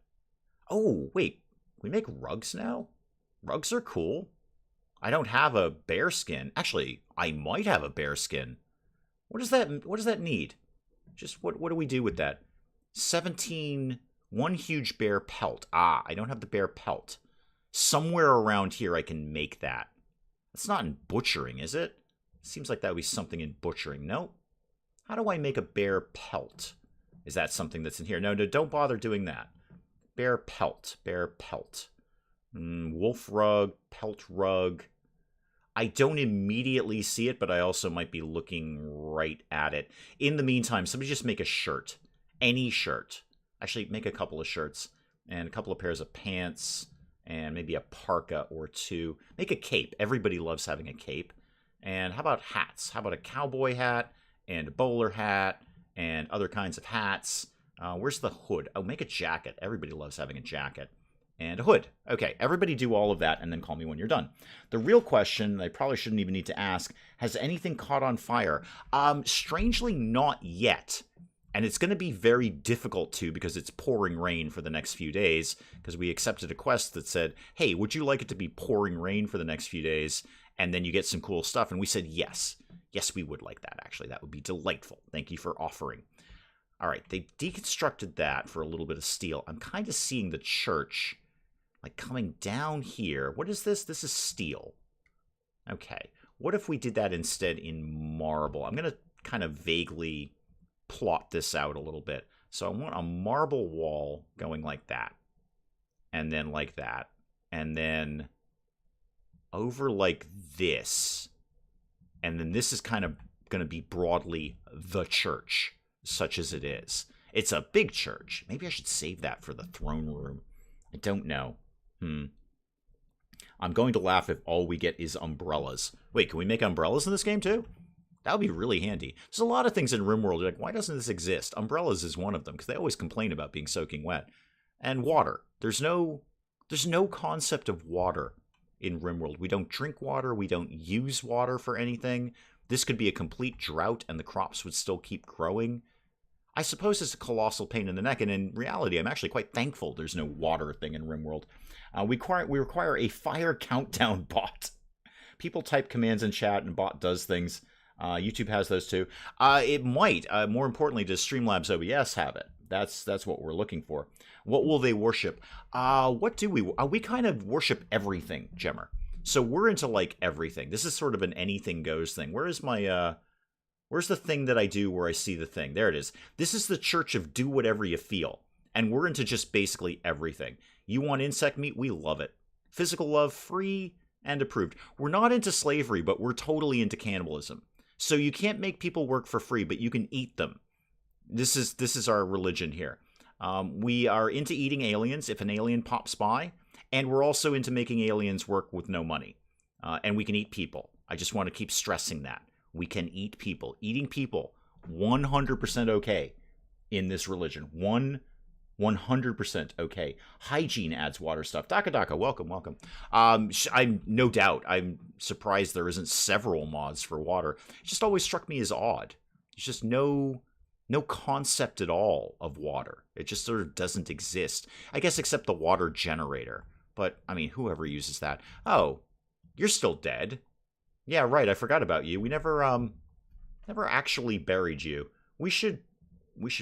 Oh, wait. We make rugs now? Rugs are cool. I don't have a bear skin. Actually, I might have a bear skin. What does that need? Just what do we do with that? 17, one huge bear pelt. Ah, I don't have the bear pelt. Somewhere around here I can make that. That's not in butchering, is it? Seems like that would be something in butchering. No. How do I make a bear pelt? Is that something that's in here? No, don't bother doing that. Bear pelt. Bear pelt. Wolf rug. Pelt rug. I don't immediately see it, but I also might be looking right at it. In the meantime, somebody just make a shirt. Any shirt. Actually, make a couple of shirts. And a couple of pairs of pants. And maybe a parka or two. Make a cape. Everybody loves having a cape. And how about hats? How about a cowboy hat and a bowler hat and other kinds of hats? Where's the hood? Oh, make a jacket. Everybody loves having a jacket. And a hood. Okay, everybody do all of that and then call me when you're done. The real question, I probably shouldn't even need to ask, has anything caught on fire? Strangely not yet. And it's going to be very difficult to because it's pouring rain for the next few days because we accepted a quest that said, hey, would you like it to be pouring rain for the next few days? And then you get some cool stuff. And we said yes. Yes, we would like that, actually. That would be delightful. Thank you for offering. All right, they deconstructed that for a little bit of steel. I'm kind of seeing the church... like coming down here. What is this? This is steel. Okay. What if we did that instead in marble? I'm going to kind of vaguely plot this out a little bit. So I want a marble wall going like that. And then like that. And then over like this. And then this is kind of going to be broadly the church, such as it is. It's a big church. Maybe I should save that for the throne room. I don't know. I'm going to laugh if all we get is umbrellas. Wait, can we make umbrellas in this game too? That would be really handy. There's a lot of things in RimWorld. You're like, why doesn't this exist? Umbrellas is one of them because they always complain about being soaking wet. And water. There's no concept of water in RimWorld. We don't drink water. We don't use water for anything. This could be a complete drought and the crops would still keep growing. I suppose it's a colossal pain in the neck, and in reality, I'm actually quite thankful there's no water thing in RimWorld. We require a fire countdown bot. People type commands in chat, and bot does things. YouTube has those too. It might. More importantly, does Streamlabs OBS have it? That's what we're looking for. What will they worship? What do we... we kind of worship everything, Gemmer. So we're into, like, everything. This is sort of an anything goes thing. Where is my... Where's the thing that I do where I see the thing? There it is. This is the church of do whatever you feel. And we're into just basically everything. You want insect meat? We love it. Physical love, free and approved. We're not into slavery, but we're totally into cannibalism. So you can't make people work for free, but you can eat them. This is our religion here. We are into eating aliens if an alien pops by. And we're also into making aliens work with no money. And we can eat people. I just want to keep stressing that. We can eat people. Eating people, 100% okay in this religion. 100% okay. Hygiene adds water stuff. Daka Daka, welcome, welcome. I'm no doubt. I'm surprised there isn't several mods for water. It just always struck me as odd. There's just no concept at all of water. It just sort of doesn't exist. I guess except the water generator. But I mean, whoever uses that. Oh, you're still dead. Yeah, right. I forgot about you. We never actually buried you. We should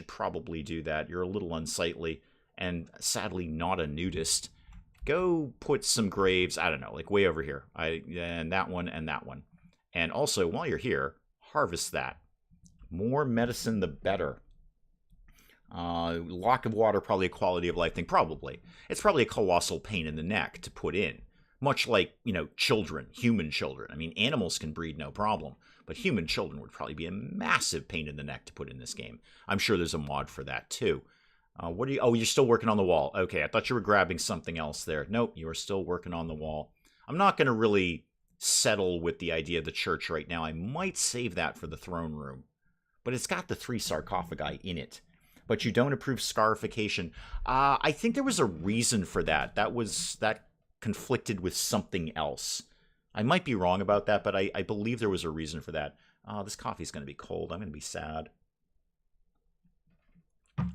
probably do that. You're a little unsightly and sadly not a nudist. Go put some graves, I don't know, like way over here. And that one and that one. And also, while you're here, harvest that. More medicine, the better. Lock of water, probably a quality of life thing. Probably. It's probably a colossal pain in the neck to put in. Much like, children, human children. I mean, animals can breed no problem. But human children would probably be a massive pain in the neck to put in this game. I'm sure there's a mod for that, too. Oh, you're still working on the wall. Okay, I thought you were grabbing something else there. Nope, you are still working on the wall. I'm not going to really settle with the idea of the church right now. I might save that for the throne room. But it's got the 3 sarcophagi in it. But you don't approve scarification. I think there was a reason for that. That conflicted with something else. I might be wrong about that, but I believe there was a reason for that. This coffee's going to be cold. I'm going to be sad.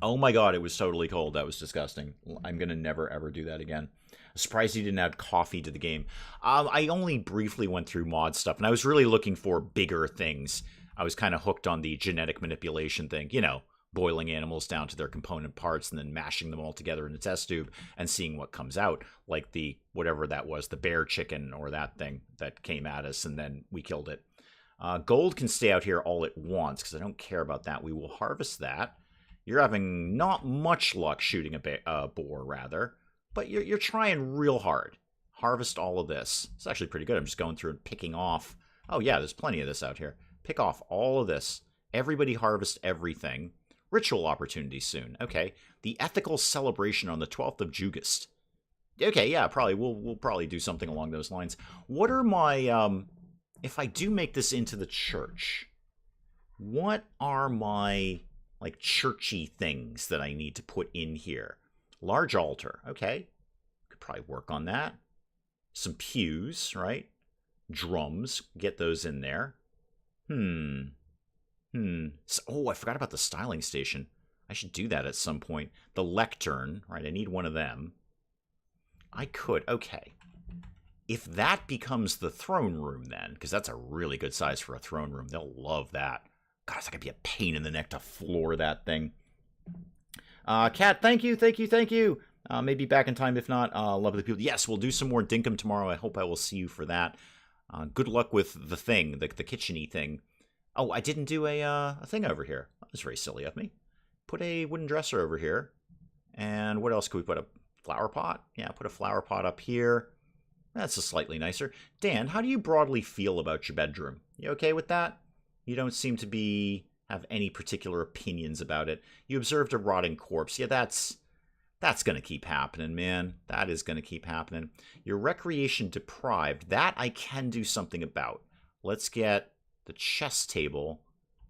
Oh my god, it was totally cold. That was disgusting. I'm going to never, ever do that again. I'm surprised you didn't add coffee to the game. I only briefly went through mod stuff, and I was really looking for bigger things. I was kind of hooked on the genetic manipulation thing. Boiling animals down to their component parts and then mashing them all together in a test tube and seeing what comes out, like the whatever that was, the bear chicken or that thing that came at us and then we killed it. Gold can stay out here all it wants because I don't care about that. We will harvest that. You're having not much luck shooting a boar, rather, but you're trying real hard. Harvest all of this. It's actually pretty good. I'm just going through and picking off. Oh yeah, there's plenty of this out here. Pick off all of this. Everybody harvest everything. Ritual opportunity soon. Okay. The ethical celebration on the 12th of Jugust. Okay, yeah, probably. We'll probably do something along those lines. What are my, if I do make this into the church, what are my, churchy things that I need to put in here? Large altar. Okay. Could probably work on that. Some pews, right? Drums. Get those in there. Oh, I forgot about the styling station. I should do that at some point. The lectern, right? I need one of them. I could. Okay. If that becomes the throne room then, because that's a really good size for a throne room. They'll love that. God, it's going to be a pain in the neck to floor that thing. Kat, thank you. Maybe back in time. If not, love the people. Yes, we'll do some more Dinkum tomorrow. I hope I will see you for that. Good luck with the thing, the kitchen-y thing. Oh, I didn't do a thing over here. That was very silly of me. Put a wooden dresser over here. And what else could we put? A flower pot? Yeah, put a flower pot up here. That's a slightly nicer. Dan, how do you broadly feel about your bedroom? You okay with that? You don't seem to have any particular opinions about it. You observed a rotting corpse. Yeah, that's going to keep happening, man. That is going to keep happening. You're recreation deprived. That I can do something about. Let's get the chess table.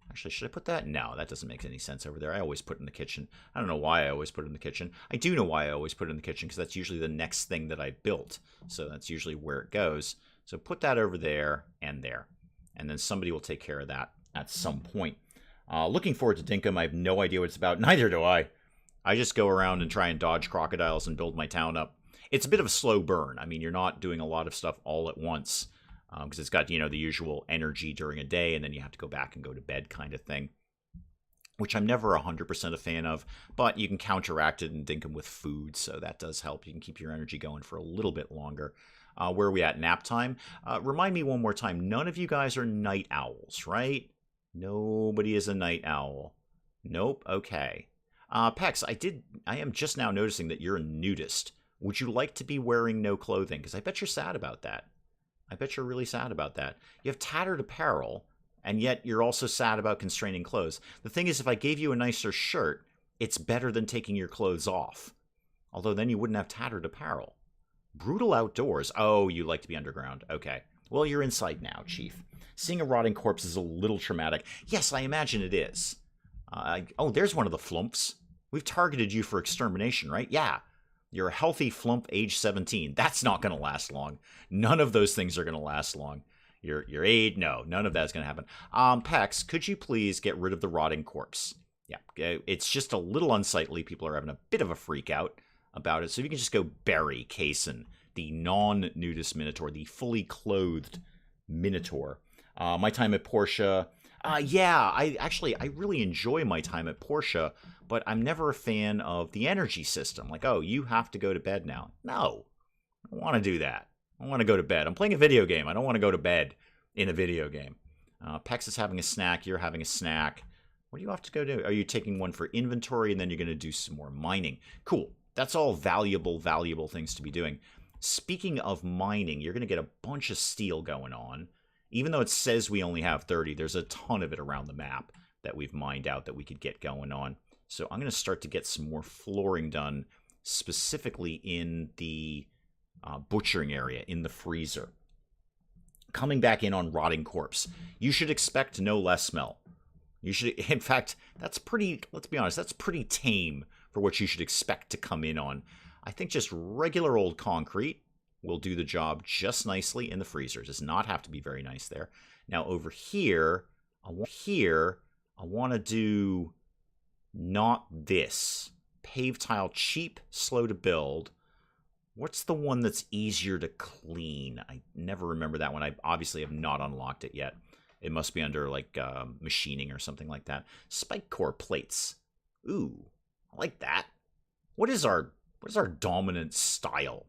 Actually, should I put that? No, that doesn't make any sense over there. I always put it in the kitchen. I don't know why I always put it in the kitchen. I do know why I always put it in the kitchen, because that's usually the next thing that I built. So that's usually where it goes. So put that over there and there. And then somebody will take care of that at some point. Looking forward to Dinkum. I have no idea what it's about. Neither do I. I just go around and try and dodge crocodiles and build my town up. It's a bit of a slow burn. I mean, you're not doing a lot of stuff all at once. Because it's got, the usual energy during a day, and then you have to go back and go to bed kind of thing. Which I'm never 100% a fan of, but you can counteract it and Dinkum with food, so that does help. You can keep your energy going for a little bit longer. Where are we at? Nap time? Remind me one more time, none of you guys are night owls, right? Nobody is a night owl. Nope, okay. Pex, I am just now noticing that you're a nudist. Would you like to be wearing no clothing? Because I bet you're sad about that. I bet you're really sad about that. You have tattered apparel, and yet you're also sad about constraining clothes. The thing is, if I gave you a nicer shirt, it's better than taking your clothes off. Although then you wouldn't have tattered apparel. Brutal outdoors. Oh, you like to be underground. Okay. Well, you're inside now, Chief. Seeing a rotting corpse is a little traumatic. Yes, I imagine it is. Oh, there's one of the flumps. We've targeted you for extermination, right? Yeah. You're a healthy flump, age 17. That's not going to last long. None of those things are going to last long. Your aid, no, none of that's going to happen. Pex, could you please get rid of the rotting corpse? Yeah, it's just a little unsightly. People are having a bit of a freak out about it. So if you can just go bury Kaysen, the non-nudist Minotaur, the fully clothed Minotaur. My time at Portia. Yeah, I really enjoy my time at Portia, but I'm never a fan of the energy system. Like, oh, you have to go to bed now. No, I don't want to do that. I want to go to bed. I'm playing a video game. I don't want to go to bed in a video game. Pex is having a snack. You're having a snack. What do you have to go do? Are you taking one for inventory, and then you're going to do some more mining? Cool. That's all valuable things to be doing. Speaking of mining, you're going to get a bunch of steel going on. Even though it says we only have 30, there's a ton of it around the map that we've mined out that we could get going on. So I'm going to start to get some more flooring done, specifically in the butchering area, in the freezer. Coming back in on rotting corpse. You should expect no less smell. You should, in fact, that's pretty, let's be honest, that's pretty tame for what you should expect to come in on. I think just regular old concrete will do the job just nicely in the freezer. It does not have to be very nice there. Now over here, I want to do not this. Paved tile, cheap, slow to build. What's the one that's easier to clean? I never remember that one. I obviously have not unlocked it yet. It must be under like machining or something like that. Spike core plates. Ooh, I like that. What is our dominant style?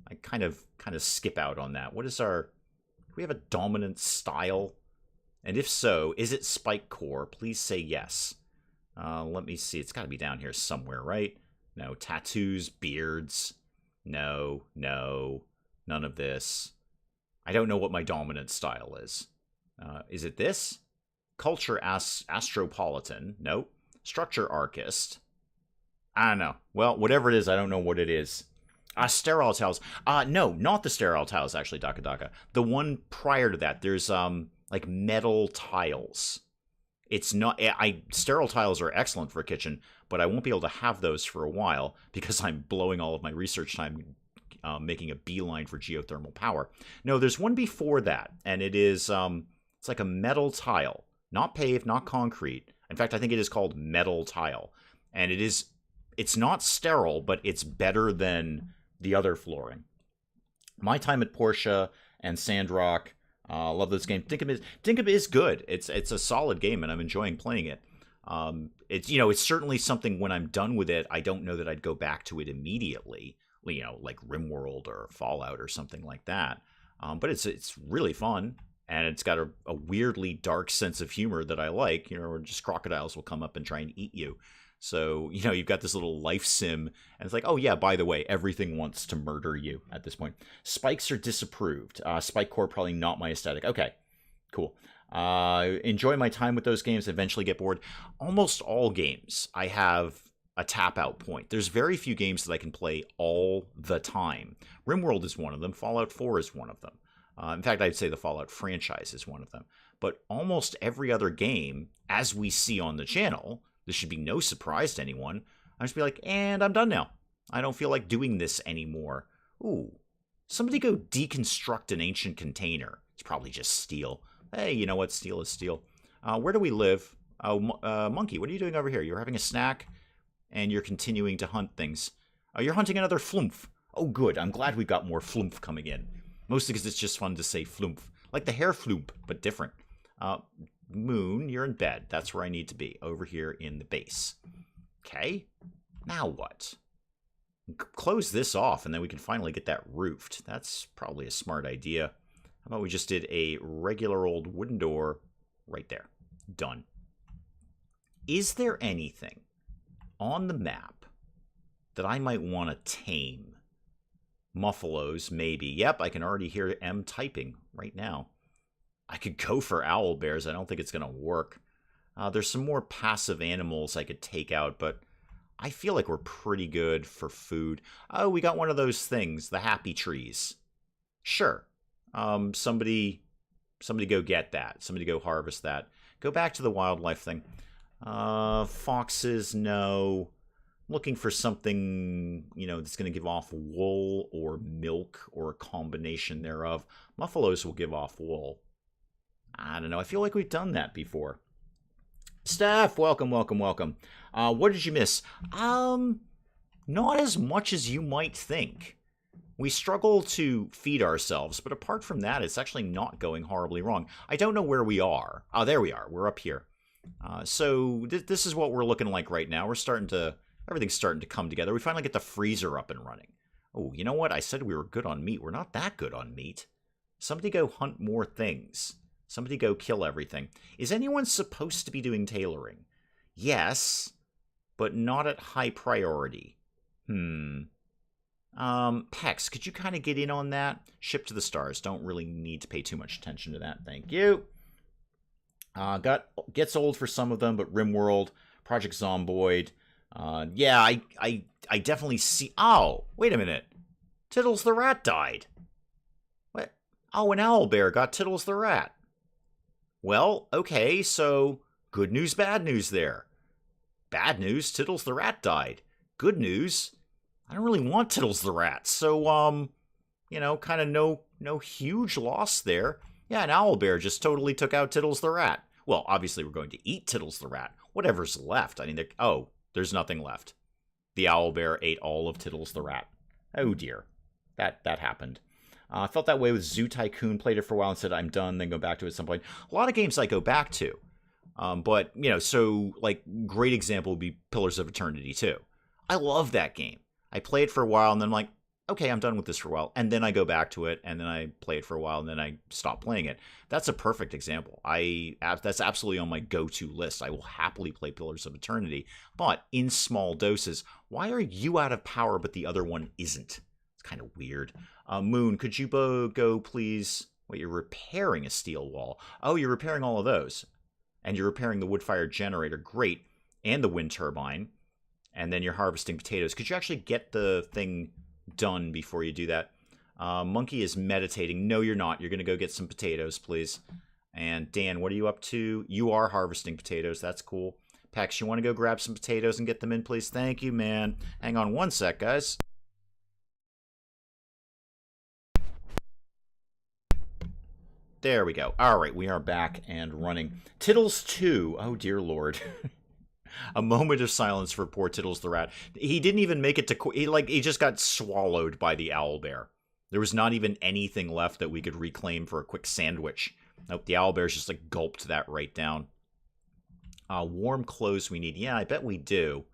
I kind of skip out on that. What is our... Do we have a dominant style? And if so, is it spike core? Please say yes. Let me see. It's got to be down here somewhere, right? No. Tattoos, beards. No. None of this. I don't know what my dominant style is. Is it this? Culture Astropolitan. Nope. Structure Archist. I don't know. Well, whatever it is, I don't know what it is. Sterile tiles. No, not the sterile tiles, actually, Daka. The one prior to that, there's like metal tiles. It's not... sterile tiles are excellent for a kitchen, but I won't be able to have those for a while because I'm blowing all of my research time making a beeline for geothermal power. No, there's one before that, and it is... it's like a metal tile. Not paved, not concrete. In fact, I think it is called metal tile. And it's not sterile, but it's better than the other flooring. My time at Portia and Sandrock, love this game. Dinkum is good. It's a solid game, and I'm enjoying playing it. It's certainly something when I'm done with it, I don't know that I'd go back to it immediately. Like RimWorld or Fallout or something like that. But it's really fun. And it's got a weirdly dark sense of humor that I like, where just crocodiles will come up and try and eat you. So, you've got this little life sim, and it's like, oh yeah, by the way, everything wants to murder you at this point. Spikes are disapproved. Spike core, probably not my aesthetic. Okay, cool. Enjoy my time with those games, eventually get bored. Almost all games, I have a tap-out point. There's very few games that I can play all the time. RimWorld is one of them. Fallout 4 is one of them. In fact, I'd say the Fallout franchise is one of them. But almost every other game, as we see on the channel, this should be no surprise to anyone, I just be like, and I'm done now. I don't feel like doing this anymore. Ooh, somebody go deconstruct an ancient container. It's probably just steel. Hey, you know what? Steel is steel. Where do we live? Oh, Monkey, what are you doing over here? You're having a snack, and you're continuing to hunt things. You're hunting another flumph. Oh, good. I'm glad we've got more flumph coming in. Mostly because it's just fun to say flumph. Like the hair flumph, but different. Moon, you're in bed. That's where I need to be. Over here in the base. Okay. Now what? Close this off, and then we can finally get that roofed. That's probably a smart idea. How about we just did a regular old wooden door right there. Done. Is there anything on the map that I might want to tame? Muffalos, maybe. Yep, I can already hear M typing right now. I could go for owl bears. I don't think it's going to work. There's some more passive animals I could take out, but I feel like we're pretty good for food. Oh, we got one of those things, the happy trees. Sure. Somebody go get that. Somebody go harvest that. Go back to the wildlife thing. Foxes, no. Looking for something, that's going to give off wool or milk or a combination thereof. Buffaloes will give off wool. I don't know. I feel like we've done that before. Steph, welcome, welcome, welcome. What did you miss? Not as much as you might think. We struggle to feed ourselves, but apart from that, it's actually not going horribly wrong. I don't know where we are. Oh, there we are. We're up here. So this is what we're looking like right now. Everything's starting to come together. We finally get the freezer up and running. Oh, you know what? I said we were good on meat. We're not that good on meat. Somebody go hunt more things. Somebody go kill everything. Is anyone supposed to be doing tailoring? Yes, but not at high priority. Pex, could you kind of get in on that? Ship to the stars. Don't really need to pay too much attention to that. Thank you. Gets old for some of them, but RimWorld, Project Zomboid. Yeah, I definitely see... Oh, wait a minute. Tittles the rat died. What? Oh, an owlbear got Tittles the rat. Well, okay, so good news, bad news there. Bad news, Tittles the rat died. Good news, I don't really want Tittles the rat. So, kind of no huge loss there. Yeah, an owlbear just totally took out Tittles the rat. Well, obviously we're going to eat Tittles the rat. Whatever's left. I mean, there's nothing left. The owlbear ate all of Tittles the rat. Oh dear, that happened. I felt that way with Zoo Tycoon. Played it for a while and said I'm done. Then go back to it at some point. A lot of games I go back to, but so like great example would be Pillars of Eternity 2. I love that game. I play it for a while and then I'm like, okay, I'm done with this for a while. And then I go back to it and then I play it for a while and then I stop playing it. That's a perfect example. That's absolutely on my go-to list. I will happily play Pillars of Eternity, but in small doses. Why are you out of power but the other one isn't? It's kind of weird. Moon, could you go, please? Wait, you're repairing a steel wall. Oh, you're repairing all of those. And you're repairing the wood-fired generator. Great. And the wind turbine. And then you're harvesting potatoes. Could you actually get the thing done before you do that? Monkey is meditating. No, you're not. You're going to go get some potatoes, please. And Dan, what are you up to? You are harvesting potatoes. That's cool. Pax, you want to go grab some potatoes and get them in, please? Thank you, man. Hang on one sec, guys. There we go. All right, we are back and running. Tittles 2. Oh, dear Lord. A moment of silence for poor Tittles the rat. He didn't even make it to... He just got swallowed by the owlbear. There was not even anything left that we could reclaim for a quick sandwich. Nope, the owlbear's just like gulped that right down. Warm clothes we need. Yeah, I bet we do.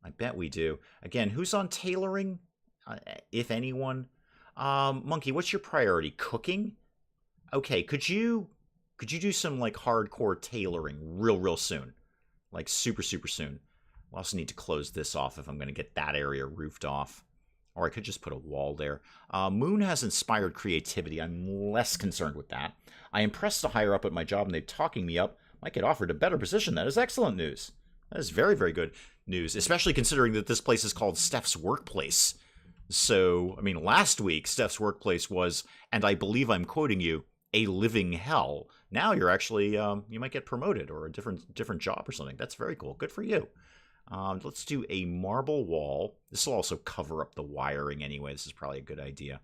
I bet we do. Again, who's on tailoring? If anyone. Monkey, what's your priority? Cooking? Okay, could you do some like hardcore tailoring real soon? Like super soon. I also need to close this off if I'm going to get that area roofed off. Or I could just put a wall there. Moon has inspired creativity. I'm less concerned with that. I am pressed to hire up at my job and they're talking me up. Might get offered a better position. That is excellent news. That is very good news, especially considering that this place is called Steph's Workplace. So, I mean, last week Steph's Workplace was, and I believe I'm quoting you, a living hell. Now you're actually, you might get promoted or a different job or something. That's very cool. Good for you. Let's do a marble wall. This will also cover up the wiring anyway. This is probably a good idea.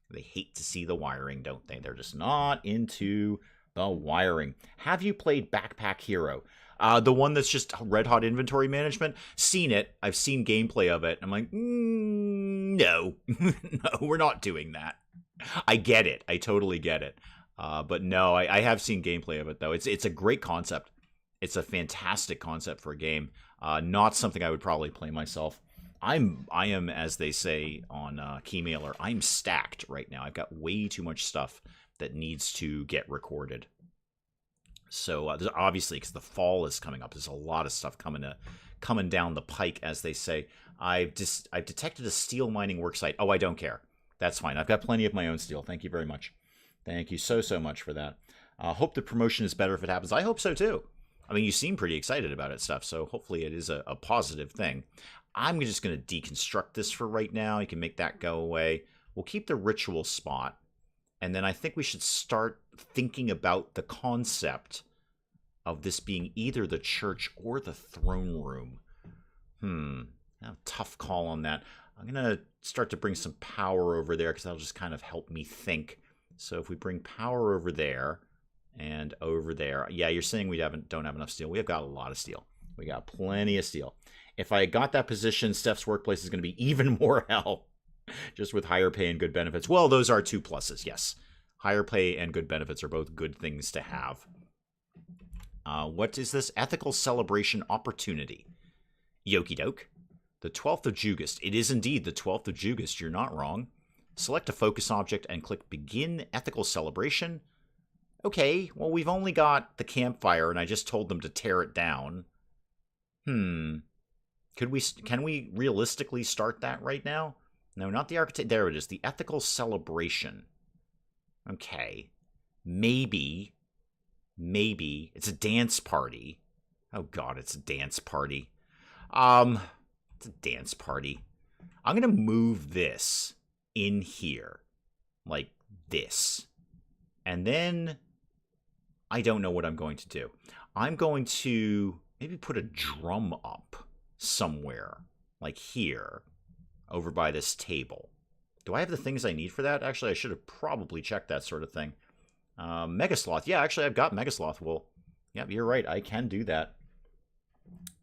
They hate to see the wiring, don't they? They're just not into the wiring. Have you played Backpack Hero? The one that's just red hot inventory management? Seen it. I've seen gameplay of it. I'm like, no. No, we're not doing that. I get it. I totally get it. But no, I have seen gameplay of it, though. It's a great concept. It's a fantastic concept for a game. Not something I would probably play myself. I am, as they say on Keymailer, I'm stacked right now. I've got way too much stuff that needs to get recorded. So there's obviously, because the fall is coming up, there's a lot of stuff coming down the pike, as they say. I've detected a steel mining worksite. Oh, I don't care. That's fine. I've got plenty of my own steel. Thank you very much. Thank you so much for that. Hope the promotion is better if it happens. I hope so too. I mean, you seem pretty excited about it, stuff. So hopefully it is a positive thing. I'm just going to deconstruct this for right now. You can make that go away. We'll keep the ritual spot. And then I think we should start thinking about the concept of this being either the church or the throne room. A tough call on that. I'm going to start to bring some power over there because that'll just kind of help me think. So if we bring power over there and over there. Yeah, you're saying we don't have enough steel. We have got a lot of steel. We got plenty of steel. If I got that position, Steph's workplace is going to be even more hell. Just with higher pay and good benefits. Well, those are 2 pluses, yes. Higher pay and good benefits are both good things to have. What is this? Ethical celebration opportunity. Yoki doke. The 12th of Jugust. It is indeed the 12th of Jugust. You're not wrong. Select a focus object and click Begin Ethical Celebration. Okay, well, we've only got the campfire, and I just told them to tear it down. Can we realistically start that right now? No, not the architect. There it is. The ethical celebration. Okay. Maybe. It's a dance party. Oh, God, it's a dance party. It's a dance party. I'm going to move this in here. Like this. And then I don't know what I'm going to do. I'm going to maybe put a drum up somewhere. Like here. Over by this table. Do I have the things I need for that? Actually, I should have probably checked that sort of thing. Megasloth. Yeah, actually, I've got Megasloth wool. Yep, you're right. I can do that.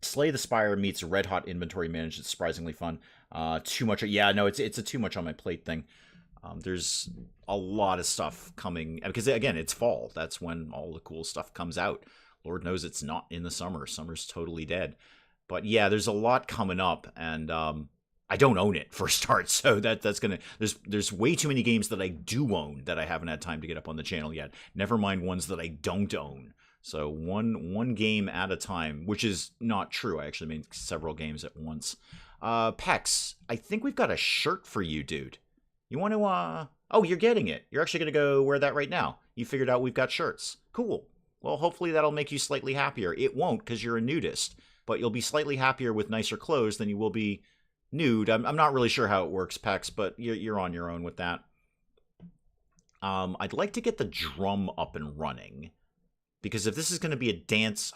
Slay the Spire meets Red Hot Inventory Management. It's surprisingly fun. Too much. Yeah, no, it's a too much on my plate thing. There's a lot of stuff coming. Because, again, it's fall. That's when all the cool stuff comes out. Lord knows it's not in the summer. Summer's totally dead. But, yeah, there's a lot coming up. And, I don't own it for a start, so that's gonna. There's way too many games that I do own that I haven't had time to get up on the channel yet. Never mind ones that I don't own. So one game at a time, which is not true. I actually made several games at once. Pex, I think we've got a shirt for you, dude. You want to? Oh, you're getting it. You're actually gonna go wear that right now. You figured out we've got shirts. Cool. Well, hopefully that'll make you slightly happier. It won't because you're a nudist, but you'll be slightly happier with nicer clothes than you will be nude. I'm not really sure how it works, Pex, but you're on your own with that. I'd like to get the drum up and running, because if this is going to be a dance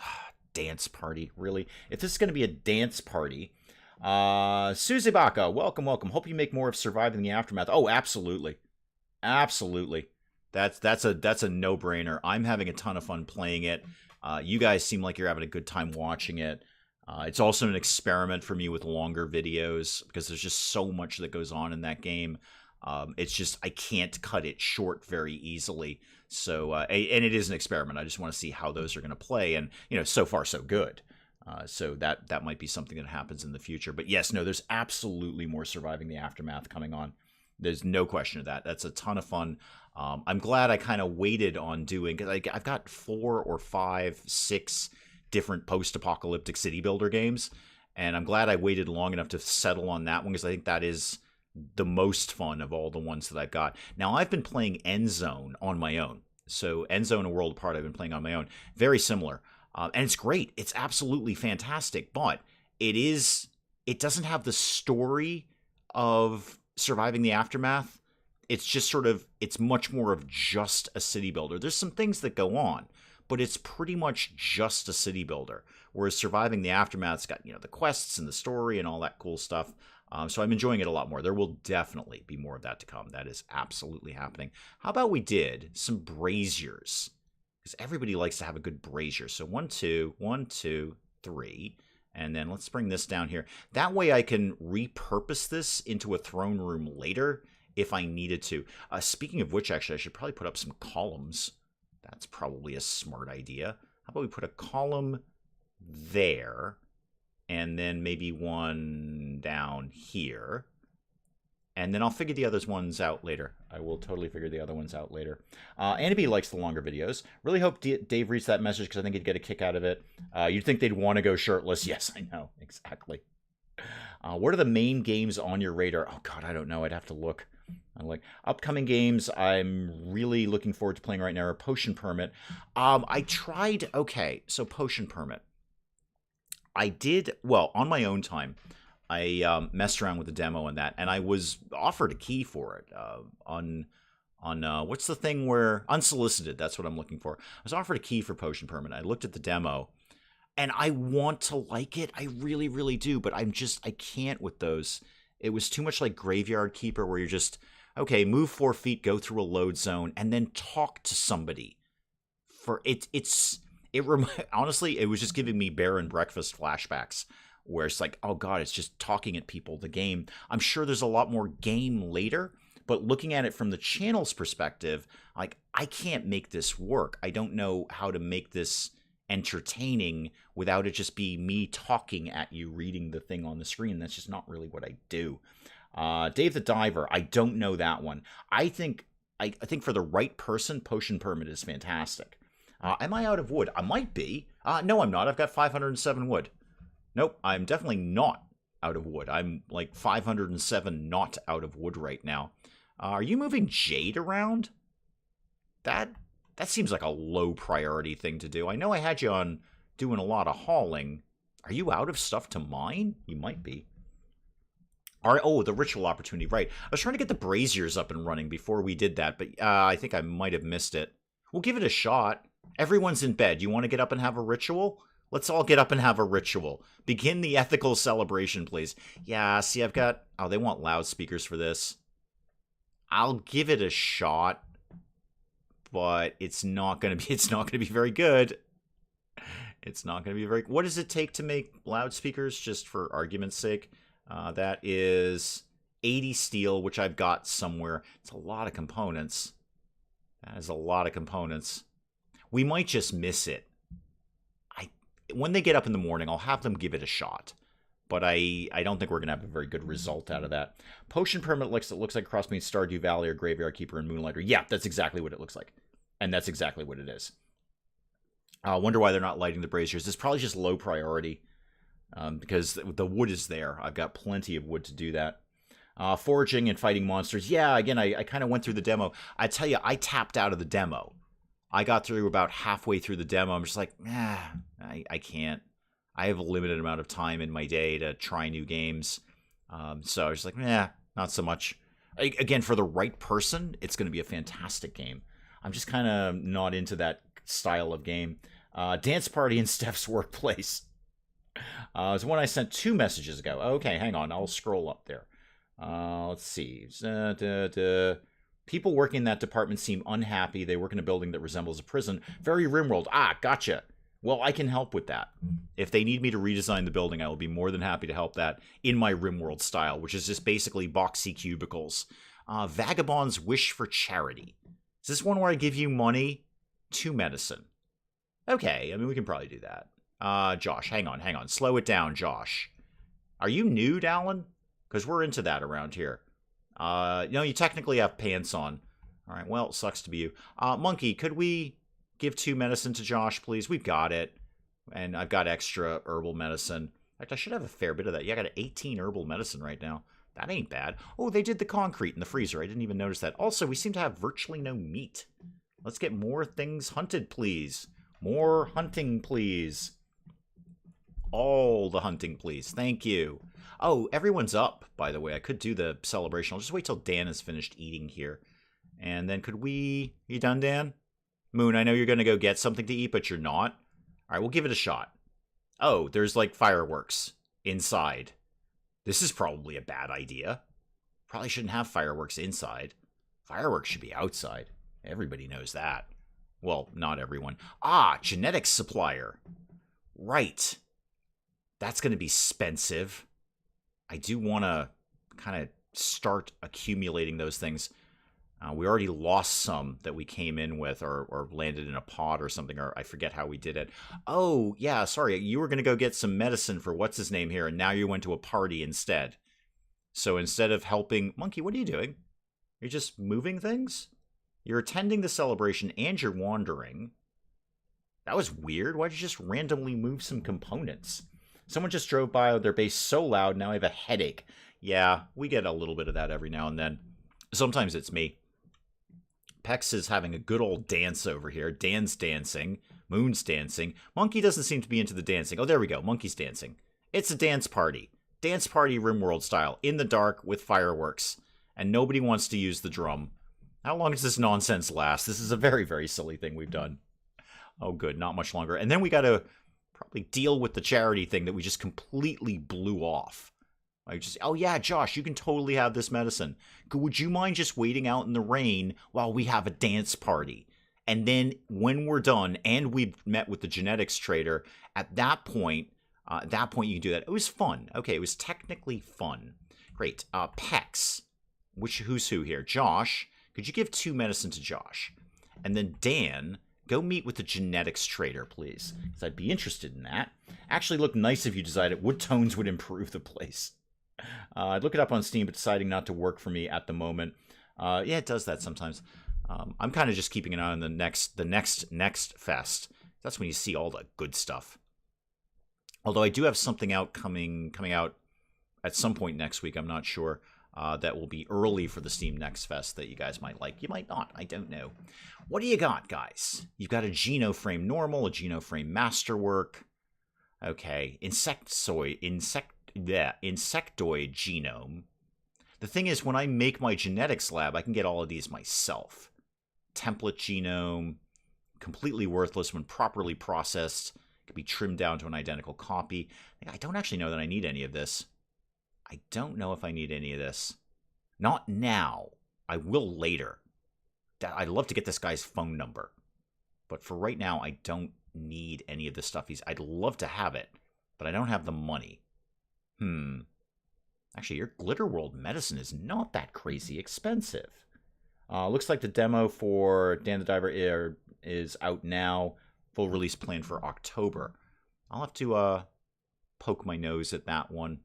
party, really, if this is going to be a dance party, Susie Baka, welcome. Hope you make more of Surviving the Aftermath. Oh, absolutely, that's a no-brainer. I'm having a ton of fun playing it. You guys seem like you're having a good time watching it. It's also an experiment for me with longer videos because there's just so much that goes on in that game. It's just I can't cut it short very easily. So, and it is an experiment. I just want to see how those are going to play. And, so far so good. So that might be something that happens in the future. But yes, no, there's absolutely more Surviving the Aftermath coming on. There's no question of that. That's a ton of fun. I'm glad I kind of waited on doing, because I've got 4 or 5, 6 different post-apocalyptic city builder games, and I'm glad I waited long enough to settle on that one, because I think that is the most fun of all the ones that I've got. Now, I've been playing Endzone on my own. So Endzone and World Apart I've been playing on my own. Very similar. And it's great. It's absolutely fantastic, but it doesn't have the story of Surviving the Aftermath. It's just it's much more of just a city builder. There's some things that go on, but it's pretty much just a city builder. Whereas Surviving the Aftermath's got, the quests and the story and all that cool stuff. So I'm enjoying it a lot more. There will definitely be more of that to come. That is absolutely happening. How about we did some braziers? Because everybody likes to have a good brazier. So 1, 2, 3. And then let's bring this down here. That way I can repurpose this into a throne room later if I needed to. Speaking of which, actually, I should probably put up some columns. That's probably a smart idea. How about we put a column there, and then maybe one down here. And then I'll figure the other ones out later. I will totally figure the other ones out later. Annie B likes the longer videos. Really hope Dave reads that message, because I think he'd get a kick out of it. You'd think they'd want to go shirtless. Yes, I know. Exactly. What are the main games on your radar? Oh, God, I don't know. I'd have to look. Upcoming games I'm really looking forward to playing right now are Potion Permit. So Potion Permit. I did, on my own time, I messed around with the demo on that, and I was offered a key for it on what's the thing where unsolicited. That's what I'm looking for. I was offered a key for Potion Permanent. I looked at the demo, and I want to like it. I really, really do, but I can't with those. It was too much like Graveyard Keeper, where you're just, okay, move 4 feet, go through a load zone, and then talk to somebody. Honestly, it was just giving me Bear and Breakfast flashbacks, where it's like, oh god, it's just talking at people, the game. I'm sure there's a lot more game later, but looking at it from the channel's perspective, like, I can't make this work. I don't know how to make this entertaining without it just be me talking at you, reading the thing on the screen. That's just not really what I do. Dave the Diver, I don't know that one. I think for the right person, Potion Permit is fantastic. Am I out of wood? I might be. No, I'm not. I've got 507 wood. Nope, I'm definitely not out of wood. I'm like 507 not out of wood right now. Are you moving jade around? That seems like a low priority thing to do. I know I had you on doing a lot of hauling. Are you out of stuff to mine? You might be. All right, oh, the ritual opportunity, right. I was trying to get the braziers up and running before we did that, but I think I might have missed it. We'll give it a shot. Everyone's in bed. You want to get up and have a ritual? Let's all get up and have a ritual. Begin the ethical celebration, please. Yeah, see, I've got... Oh, they want loudspeakers for this. I'll give it a shot, but it's not going to be very good. It's not going to be very... What does it take to make loudspeakers, just for argument's sake? That is 80 steel, which I've got somewhere. It's a lot of components. That is a lot of components. We might just miss it. When they get up in the morning, I'll have them give it a shot. But I don't think we're going to have a very good result out of that. Potion Permit looks like cross between Stardew Valley or Graveyard Keeper and Moonlighter. Yeah, that's exactly what it looks like. And that's exactly what it is. I wonder why they're not lighting the braziers. It's probably just low priority. Because the wood is there. I've got plenty of wood to do that. Foraging and fighting monsters. Yeah, again, I kind of went through the demo. I tell you, I tapped out of the demo. I got through about halfway through the demo. I'm just like, I can't. I have a limited amount of time in my day to try new games. So I was like, not so much. Again, for the right person, it's going to be a fantastic game. I'm just kind of not into that style of game. Dance Party in Steph's Workplace. It's one I sent 2 messages ago. Okay, hang on. I'll scroll up there. Let's see. People working in that department seem unhappy. They work in a building that resembles a prison. Very RimWorld. Gotcha. Well, I can help with that. If they need me to redesign the building, I will be more than happy to help that in my RimWorld style, which is just basically boxy cubicles. Vagabond's Wish for Charity. Is this one where I give you money? 2 medicine. Okay, I mean, we can probably do that. Josh, hang on. Slow it down, Josh. Are you nude, Alan? Because we're into that around here. No, you technically have pants on. All right, well, it sucks to be you. Monkey, could we give 2 medicine to Josh, please? We've got it. And I've got extra herbal medicine. In fact, I should have a fair bit of that. Yeah, I got 18 herbal medicine right now. That ain't bad. Oh, they did the concrete in the freezer. I didn't even notice that. Also, we seem to have virtually no meat. Let's get more things hunted, please. More hunting, please. All the hunting, please. Thank you. Oh, everyone's up, by the way. I could do the celebration. I'll just wait till Dan is finished eating here. And then could we... You done, Dan? Moon, I know you're going to go get something to eat, but you're not. All right, we'll give it a shot. Oh, there's like fireworks inside. This is probably a bad idea. Probably shouldn't have fireworks inside. Fireworks should be outside. Everybody knows that. Well, not everyone. Genetics supplier. Right. That's going to be expensive. I do want to kind of start accumulating those things. We already lost some that we came in with or landed in a pod or something, or I forget how we did it. Oh, yeah, sorry. You were going to go get some medicine for what's-his-name here, and now you went to a party instead. So instead of helping... Monkey, what are you doing? You're just moving things? You're attending the celebration and you're wandering. That was weird. Why'd you just randomly move some components? Someone just drove by their base so loud, now I have a headache. Yeah, we get a little bit of that every now and then. Sometimes it's me. Pex is having a good old dance over here. Dan's dancing. Moon's dancing. Monkey doesn't seem to be into the dancing. Oh, there we go. Monkey's dancing. It's a dance party. Dance party RimWorld style, in the dark with fireworks. And nobody wants to use the drum. How long does this nonsense last? This is a very, very silly thing we've done. Oh, good. Not much longer. And then we got to probably deal with the charity thing that we just completely blew off. Like just, oh yeah, Josh, you can totally have this medicine. Would you mind just waiting out in the rain while we have a dance party? And then when we're done and we've met with the genetics trader, at that point you can do that. It was fun. Okay, it was technically fun. Great. Pex. Who's who here? Josh. Could you give 2 medicine to Josh? And then Dan, go meet with the genetics trader, please. Because I'd be interested in that. Actually look nice if you decided wood tones would improve the place. I'd look it up on Steam, but deciding not to work for me at the moment. Yeah, it does that sometimes. I'm kind of just keeping an eye on the next fest. That's when you see all the good stuff. Although I do have something out coming out at some point next week. I'm not sure. That will be early for the Steam Next Fest that you guys might like. You might not. I don't know. What do you got, guys? You've got a Genoframe Normal, a Genoframe Masterwork. Okay. Insectoid Genome. The thing is, when I make my genetics lab, I can get all of these myself. Template Genome. Completely worthless when properly processed. It can be trimmed down to an identical copy. I don't actually know that I need any of this. I don't know if I need any of this. Not now. I will later. I'd love to get this guy's phone number. But for right now, I don't need any of this stuff. I'd love to have it, but I don't have the money. Actually, your Glitterworld medicine is not that crazy expensive. Looks like the demo for Dan the Diver is out now. Full release plan for October. I'll have to poke my nose at that one.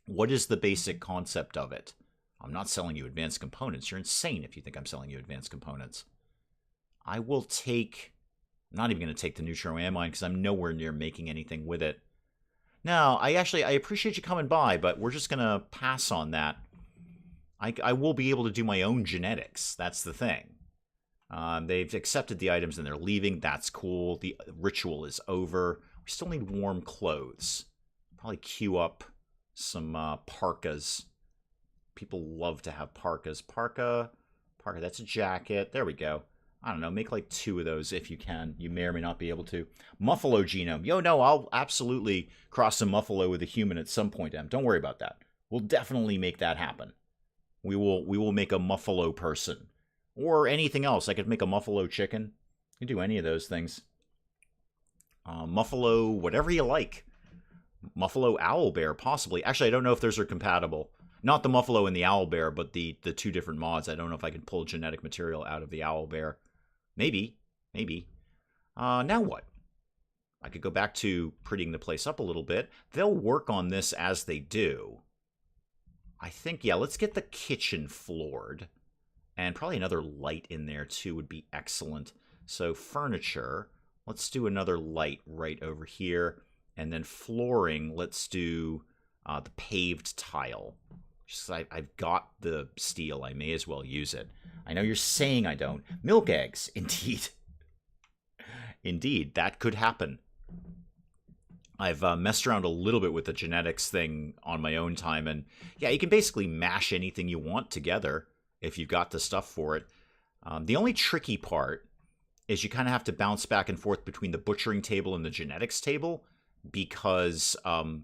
What is the basic concept of it? I'm not selling you advanced components. You're insane if you think I'm selling you advanced components. I will take... I'm not even going to take the Neutro Amine because I'm nowhere near making anything with it. No, I appreciate you coming by, but we're just going to pass on that. I will be able to do my own genetics. That's the thing. They've accepted the items and they're leaving. That's cool. The ritual is over. We still need warm clothes. Probably queue up some parkas. People love to have parkas. Parka, that's a jacket. There we go. I don't know, make like 2 of those if you can. You may or may not be able to. Muffalo genome. Yo, no, I'll absolutely cross a Muffalo with a human at some point, Em. Don't worry about that. We'll definitely make that happen. We will make a Muffalo person. Or anything else. I could make a Muffalo chicken. You can do any of those things. Muffalo, whatever you like. Muffalo owlbear, possibly. Actually, I don't know if those are compatible. Not the Muffalo and the owlbear, but the 2 different mods. I don't know if I can pull genetic material out of the owlbear. Maybe. Now what? I could go back to prettying the place up a little bit. They'll work on this as they do. I think, yeah, let's get the kitchen floored. And probably another light in there, too, would be excellent. So, furniture. Let's do another light right over here. And then flooring, let's do the paved tile. Just I've got the steel. I may as well use it. I know you're saying I don't. Milk eggs. Indeed. Indeed, that could happen. I've messed around a little bit with the genetics thing on my own time. And yeah, you can basically mash anything you want together if you've got the stuff for it. The only tricky part is you kind of have to bounce back and forth between the butchering table and the genetics table. Because, in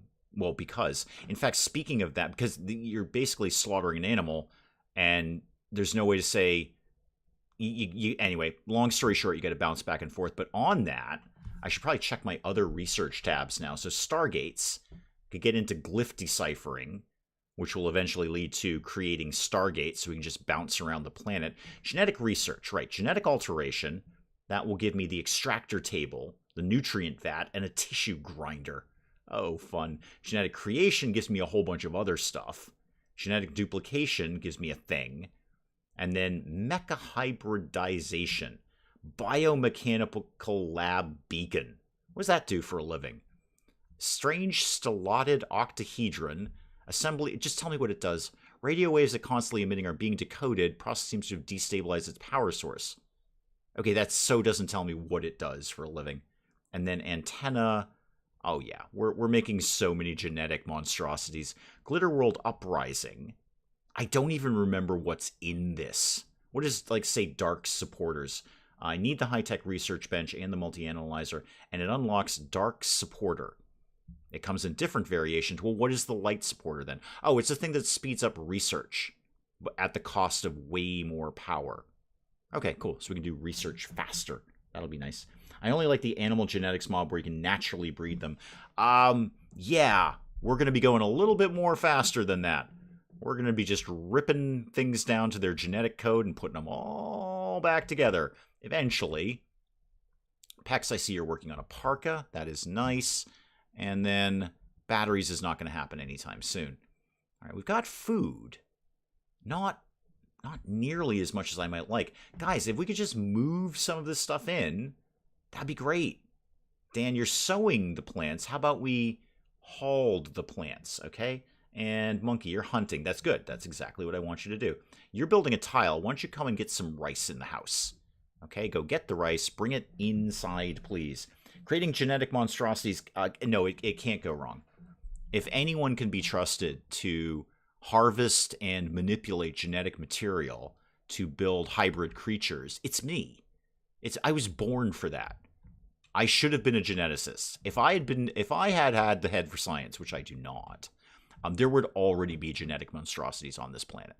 fact, speaking of that, because you're basically slaughtering an animal, and there's no way to say, anyway, long story short, you got to bounce back and forth. But on that, I should probably check my other research tabs now. So Stargates could get into glyph deciphering, which will eventually lead to creating Stargates, so we can just bounce around the planet. Genetic research, right, genetic alteration, that will give me the extractor table, the nutrient vat, and a tissue grinder. Oh, fun. Genetic creation gives me a whole bunch of other stuff. Genetic duplication gives me a thing. And then mecha hybridization. Biomechanical lab beacon. What does that do for a living? Strange stellated octahedron. Assembly. Just tell me what it does. Radio waves that constantly emitting are being decoded. Process seems to have destabilized its power source. Okay, that so doesn't tell me what it does for a living. And then antenna, Oh yeah, we're making so many genetic monstrosities. Glitterworld Uprising. I don't even remember what's in this. What is, like, say, Dark Supporters? I need the high-tech research bench and the multi-analyzer, and it unlocks Dark Supporter. It comes in different variations. Well, what is the Light Supporter then? Oh, it's a thing that speeds up research, but at the cost of way more power. Okay, cool. So we can do research faster. That'll be nice. I only like the animal genetics mob where you can naturally breed them. Yeah, we're going to be going a little bit more faster than that. We're going to be just ripping things down to their genetic code and putting them all back together. Eventually. Pex, I see you're working on a parka. That is nice. And then batteries is not going to happen anytime soon. All right, we've got food. Not nearly as much as I might like. Guys, if we could just move some of this stuff in, that'd be great. Dan, you're sowing the plants. How about we hauled the plants, okay? And Monkey, you're hunting. That's good. That's exactly what I want you to do. You're building a tile. Why don't you come and get some rice in the house? Okay, go get the rice. Bring it inside, please. Creating genetic monstrosities, no, it can't go wrong. If anyone can be trusted to harvest and manipulate genetic material to build hybrid creatures, it's me. I was born for that. I should have been a geneticist. If I had the head for science, which I do not, there would already be genetic monstrosities on this planet.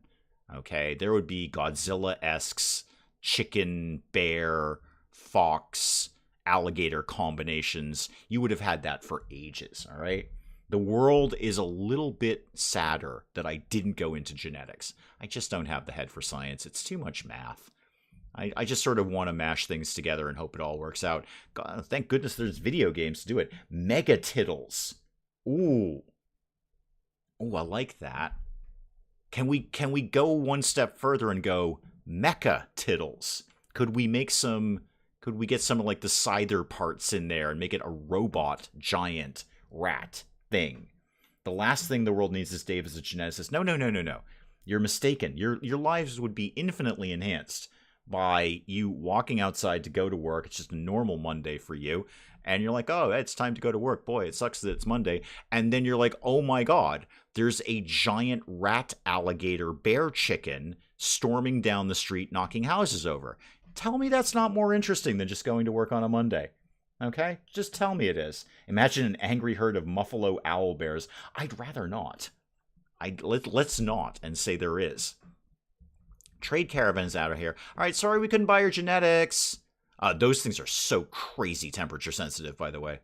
Okay, there would be Godzilla-esque chicken, bear, fox, alligator combinations. You would have had that for ages, all right? The world is a little bit sadder that I didn't go into genetics. I just don't have the head for science. It's too much math. I just sort of want to mash things together and hope it all works out. God, thank goodness there's video games to do it. Mega Tittles. Ooh. Ooh, I like that. Can we go one step further and go Mecha Tittles? Could we get some of, like, the Scyther parts in there and make it a robot giant rat thing? The last thing the world needs is Dave as a geneticist. No. You're mistaken. Your lives would be infinitely enhanced by you walking outside to go to work. It's just a normal Monday for you. And you're like, oh, it's time to go to work. Boy, it sucks that it's Monday. And then you're like, oh my God, there's a giant rat alligator bear chicken storming down the street, knocking houses over. Tell me that's not more interesting than just going to work on a Monday. Okay? Just tell me it is. Imagine an angry herd of Muffalo owl bears. I'd rather not. Let's not and say there is. Trade caravans out of here. All right, sorry we couldn't buy your genetics. Those things are so crazy temperature sensitive, by the way.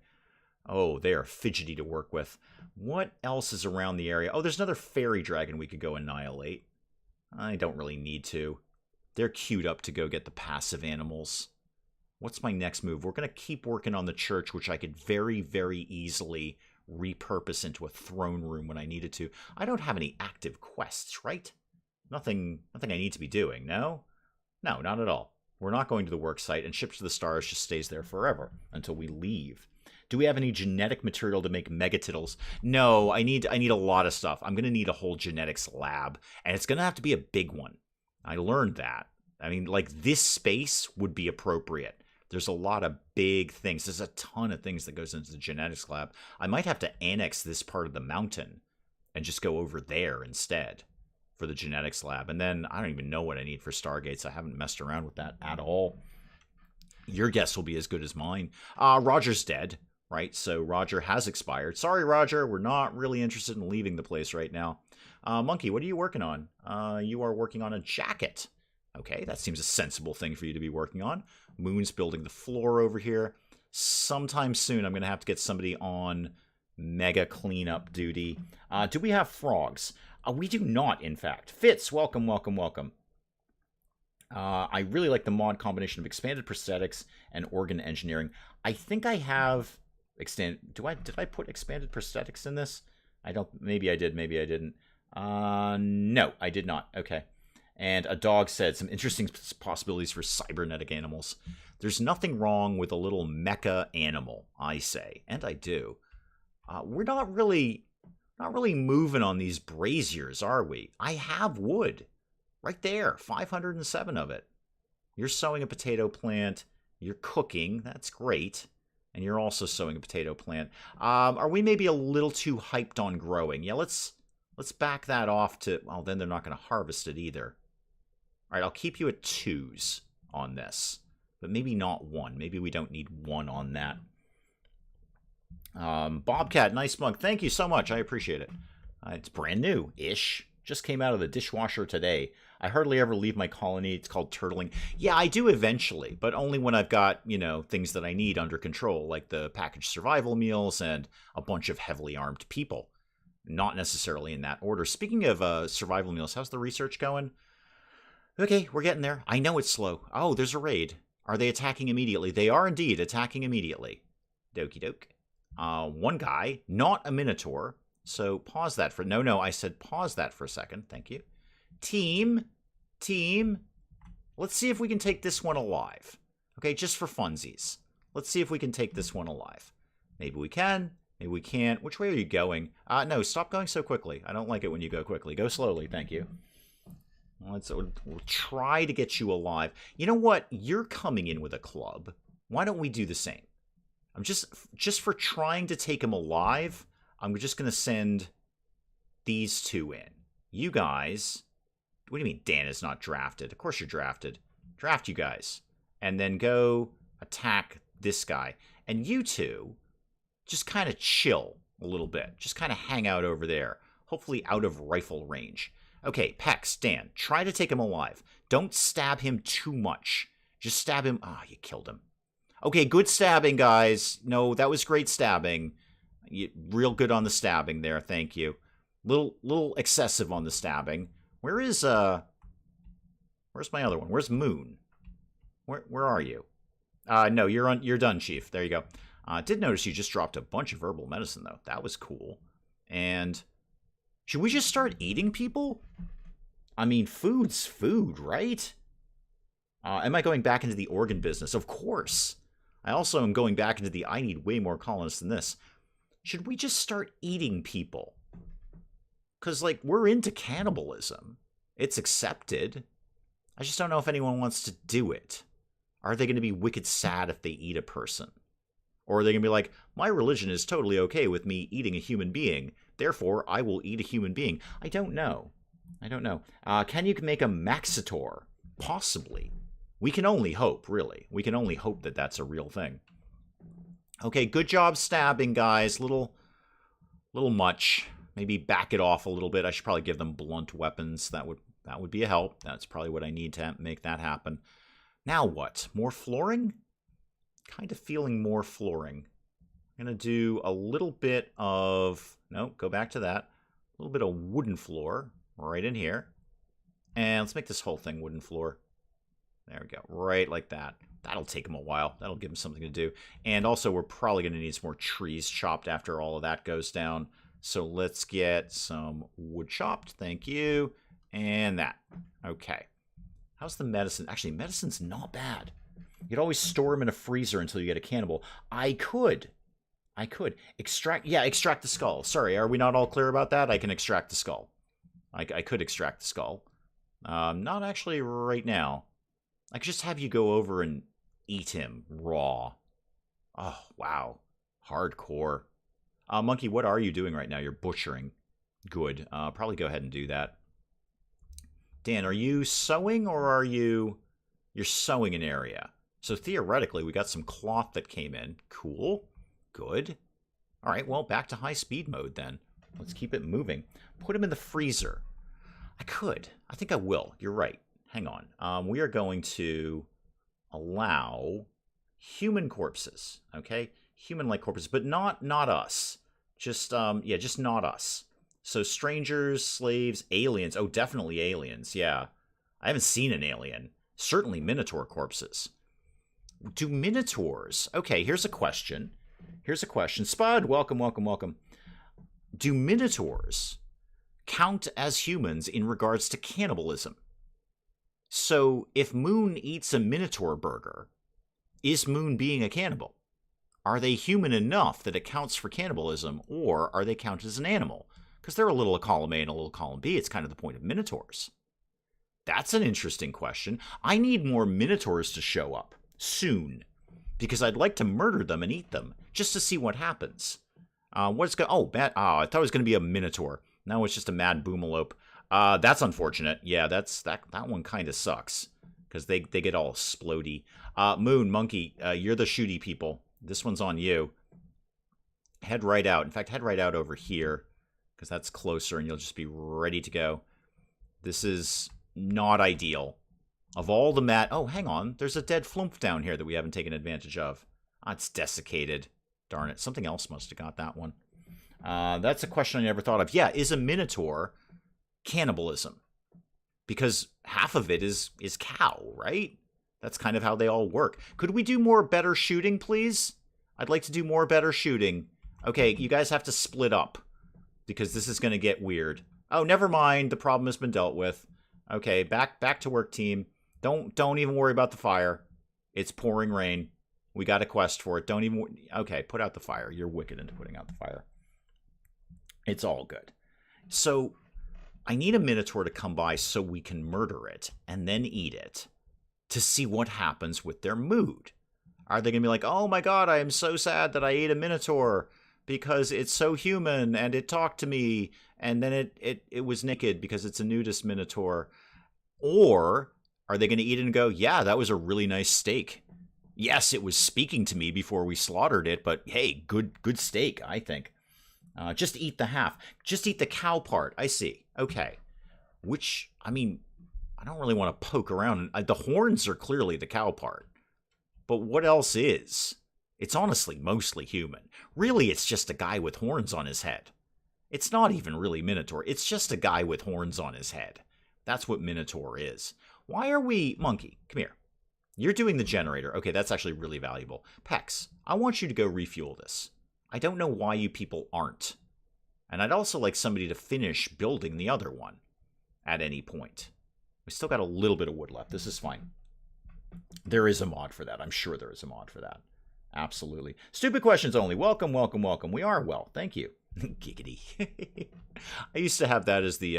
Oh, they are fidgety to work with. What else is around the area? Oh, there's another fairy dragon we could go annihilate. I don't really need to. They're queued up to go get the passive animals. What's my next move? We're going to keep working on the church, which I could very, very easily repurpose into a throne room when I needed to. I don't have any active quests, right? Nothing I need to be doing, no? No, not at all. We're not going to the work site, and Ships to the Stars just stays there forever until we leave. Do we have any genetic material to make megatittles? No, I need a lot of stuff. I'm going to need a whole genetics lab, and it's going to have to be a big one. I learned that. I mean, like, this space would be appropriate. There's a lot of big things. There's a ton of things that goes into the genetics lab. I might have to annex this part of the mountain and just go over there instead for the genetics lab. And then I don't even know what I need for Stargates. I haven't messed around with that at all. Your guess will be as good as mine. Roger's dead, right? So Roger has expired. Sorry, Roger. We're not really interested in leaving the place right now. Monkey, what are you working on? You are working on a jacket. Okay, that seems a sensible thing for you to be working on. Moon's building the floor over here. Sometime soon, I'm going to have to get somebody on mega cleanup duty. Do we have frogs? We do not, in fact. Fitz, welcome. I really like the mod combination of expanded prosthetics and organ engineering. I think I have did I put expanded prosthetics in this? Maybe I did, maybe I didn't. No, I did not. Okay. And a dog said some interesting possibilities for cybernetic animals. There's nothing wrong with a little mecha animal, I say, and I do. We're not really moving on these braziers, are we? I have wood right there, 507 of it. You're sowing a potato plant. You're cooking. That's great. And you're also sowing a potato plant. Are we maybe a little too hyped on growing? Yeah, let's back that off to... Well, then they're not going to harvest it either. All right, I'll keep you at 2s on this. But maybe not 1. Maybe we don't need 1 on that. Bobcat, nice mug. Thank you so much. I appreciate it. It's brand new-ish. Just came out of the dishwasher today. I hardly ever leave my colony. It's called turtling. Yeah, I do eventually, but only when I've got, you know, things that I need under control, like the packaged survival meals and a bunch of heavily armed people. Not necessarily in that order. Speaking of survival meals, how's the research going? Okay, we're getting there. I know it's slow. Oh, there's a raid. Are they attacking immediately? They are indeed attacking immediately. Dokie doke. One guy, not a Minotaur. So pause that for... No, I said pause that for a second. Thank you. Team. Let's see if we can take this one alive. Okay, just for funsies. Let's see if we can take this one alive. Maybe we can. Maybe we can't. Which way are you going? No, stop going so quickly. I don't like it when you go quickly. Go slowly. Thank you. We'll try to get you alive. You know what? You're coming in with a club. Why don't we do the same? I'm just for trying to take him alive, I'm just going to send these 2 in. You guys... What do you mean Dan is not drafted? Of course you're drafted. Draft you guys. And then go attack this guy. And you 2 just kind of chill a little bit. Just kind of hang out over there. Hopefully out of rifle range. Okay, Pex, Dan, try to take him alive. Don't stab him too much. Just stab him. Ah, you killed him. Okay, good stabbing, guys. No, that was great stabbing. Real good on the stabbing there, thank you. Little excessive on the stabbing. Where's my other one? Where's Moon? Where are you? No, you're done, Chief. There you go. Did notice you just dropped a bunch of herbal medicine, though. That was cool. And should we just start eating people? I mean, food's food, right? Am I going back into the organ business? Of course. I also am going back into the I need way more colonists than this. Should we just start eating people? Because, like, we're into cannibalism. It's accepted. I just don't know if anyone wants to do it. Are they going to be wicked sad if they eat a person? Or are they going to be like, my religion is totally okay with me eating a human being, therefore I will eat a human being? I don't know. Can you make a Maxitor? Possibly. We can only hope, really. We can only hope that that's a real thing. Okay, good job stabbing, guys. Little much. Maybe back it off a little bit. I should probably give them blunt weapons. That would be a help. That's probably what I need to make that happen. Now what? More flooring? Kind of feeling more flooring. I'm going to do a little bit of... No, go back to that. A little bit of wooden floor right in here. And let's make this whole thing wooden floor. There we go. Right like that. That'll take them a while. That'll give them something to do. And also, we're probably going to need some more trees chopped after all of that goes down. So let's get some wood chopped. Thank you. And that. Okay. How's the medicine? Actually, medicine's not bad. You could always store them in a freezer until you get a cannibal. I could. Extract... Yeah, extract the skull. Sorry, are we not all clear about that? I can extract the skull. I could extract the skull. Not actually right now. I could just have you go over and eat him raw. Oh, wow. Hardcore. Monkey, what are you doing right now? You're butchering. Good. Probably go ahead and do that. Dan, are you sewing or are you... You're sewing an area. So theoretically, we got some cloth that came in. Cool. Good. All right, well, back to high speed mode then. Let's keep it moving. Put him in the freezer. I could. I think I will. You're right. Hang on. We are going to allow human corpses, okay? Human-like corpses, but not us. Just, yeah, just not us. So strangers, slaves, aliens. Oh, definitely aliens, yeah. I haven't seen an alien. Certainly Minotaur corpses. Do Minotaurs... Okay, here's a question. Spud, welcome. Do Minotaurs count as humans in regards to cannibalism? So, if Moon eats a Minotaur burger, is Moon being a cannibal? Are they human enough that it counts for cannibalism, or are they counted as an animal? Because they're a little column A and a little column B. It's kind of the point of Minotaurs. That's an interesting question. I need more Minotaurs to show up. Soon. because I'd like to murder them and eat them just to see what happens. What's going? Oh, I thought it was going to be a Minotaur. No, it's just a mad boomalope. That's unfortunate. Yeah, that one kind of sucks because they get all splody. Moon, Monkey, you're the shooty people. This one's on you. Head right out. In fact, head right out over here because that's closer and you'll just be ready to go. This is not ideal. Of all the oh, hang on. There's a dead flump down here that we haven't taken advantage of. It's desiccated. Darn it. Something else must have got that one. That's a question I never thought of. Yeah, is a Minotaur cannibalism? Because half of it is cow, right? That's kind of how they all work. Could we do more better shooting, please? I'd like to do more better shooting. Okay, you guys have to split up because this is going to get weird. Oh, never mind. The problem has been dealt with. Okay, back to work, team. Don't even worry about the fire. It's pouring rain. We got a quest for it. Don't even... Okay, put out the fire. You're wicked into putting out the fire. It's all good. So, I need a Minotaur to come by so we can murder it and then eat it to see what happens with their mood. Are they going to be like, oh my god, I am so sad that I ate a Minotaur because it's so human and it talked to me and then it was naked because it's a nudist Minotaur? Or are they going to eat it and go, yeah, that was a really nice steak. Yes, it was speaking to me before we slaughtered it, but hey, good steak, I think. Just eat the half. Just eat the cow part. I see. Okay. Which, I mean, I don't really want to poke around. The horns are clearly the cow part. But what else is? It's honestly mostly human. Really, it's just a guy with horns on his head. It's not even really Minotaur. It's just a guy with horns on his head. That's what Minotaur is. Why are we... Monkey, come here. You're doing the generator. Okay, that's actually really valuable. Pex, I want you to go refuel this. I don't know why you people aren't. And I'd also like somebody to finish building the other one at any point. We still got a little bit of wood left. This is fine. There is a mod for that. I'm sure there is a mod for that. Absolutely. Stupid questions only. Welcome, welcome, welcome. We are well. Thank you. Giggity. I used to have that as the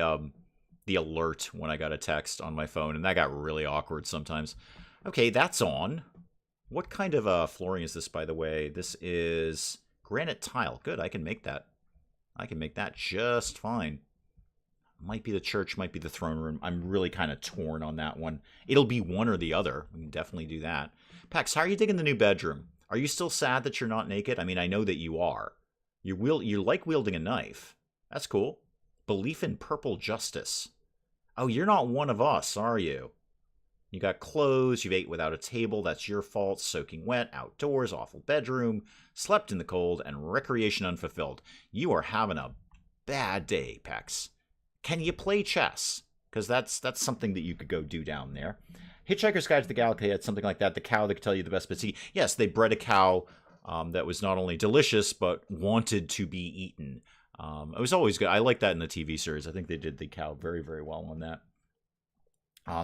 alert when I got a text on my phone, and that got really awkward sometimes. Okay, that's on. What kind of flooring is this, by the way? This is granite tile. Good, I can make that. I can make that just fine. Might be the church, might be the throne room. I'm really kind of torn on that one. It'll be one or the other. We can definitely do that. Pax, how are you digging the new bedroom? Are you still sad that you're not naked? I mean, I know that you are. You like wielding a knife. That's cool. Belief in purple justice. Oh, you're not one of us, are you? You got clothes, you've ate without a table, that's your fault, soaking wet, outdoors, awful bedroom, slept in the cold, and recreation unfulfilled. You are having a bad day, Pex. Can you play chess? Because that's something that you could go do down there. Hitchhiker's Guide to the Galaxy had something like that, the cow that could tell you the best bits. Yes, they bred a cow that was not only delicious, but wanted to be eaten. It was always good. I like that in the TV series. I think they did the cow very, very well on that.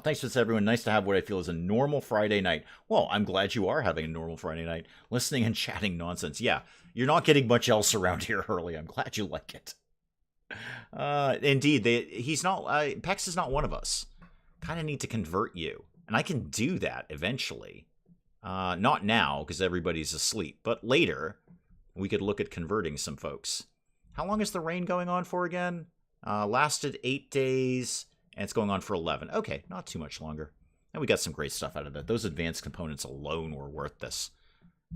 Thanks for this, everyone. Nice to have what I feel is a normal Friday night. Well, I'm glad you are having a normal Friday night, listening and chatting nonsense. Yeah, you're not getting much else around here, Hurley. I'm glad you like it. Indeed, he's not. Pex is not one of us. Kind of need to convert you, and I can do that eventually. Not now because everybody's asleep, but later we could look at converting some folks. How long is the rain going on for again? Lasted 8 days. And it's going on for 11. Okay, not too much longer. And we got some great stuff out of that. Those advanced components alone were worth this.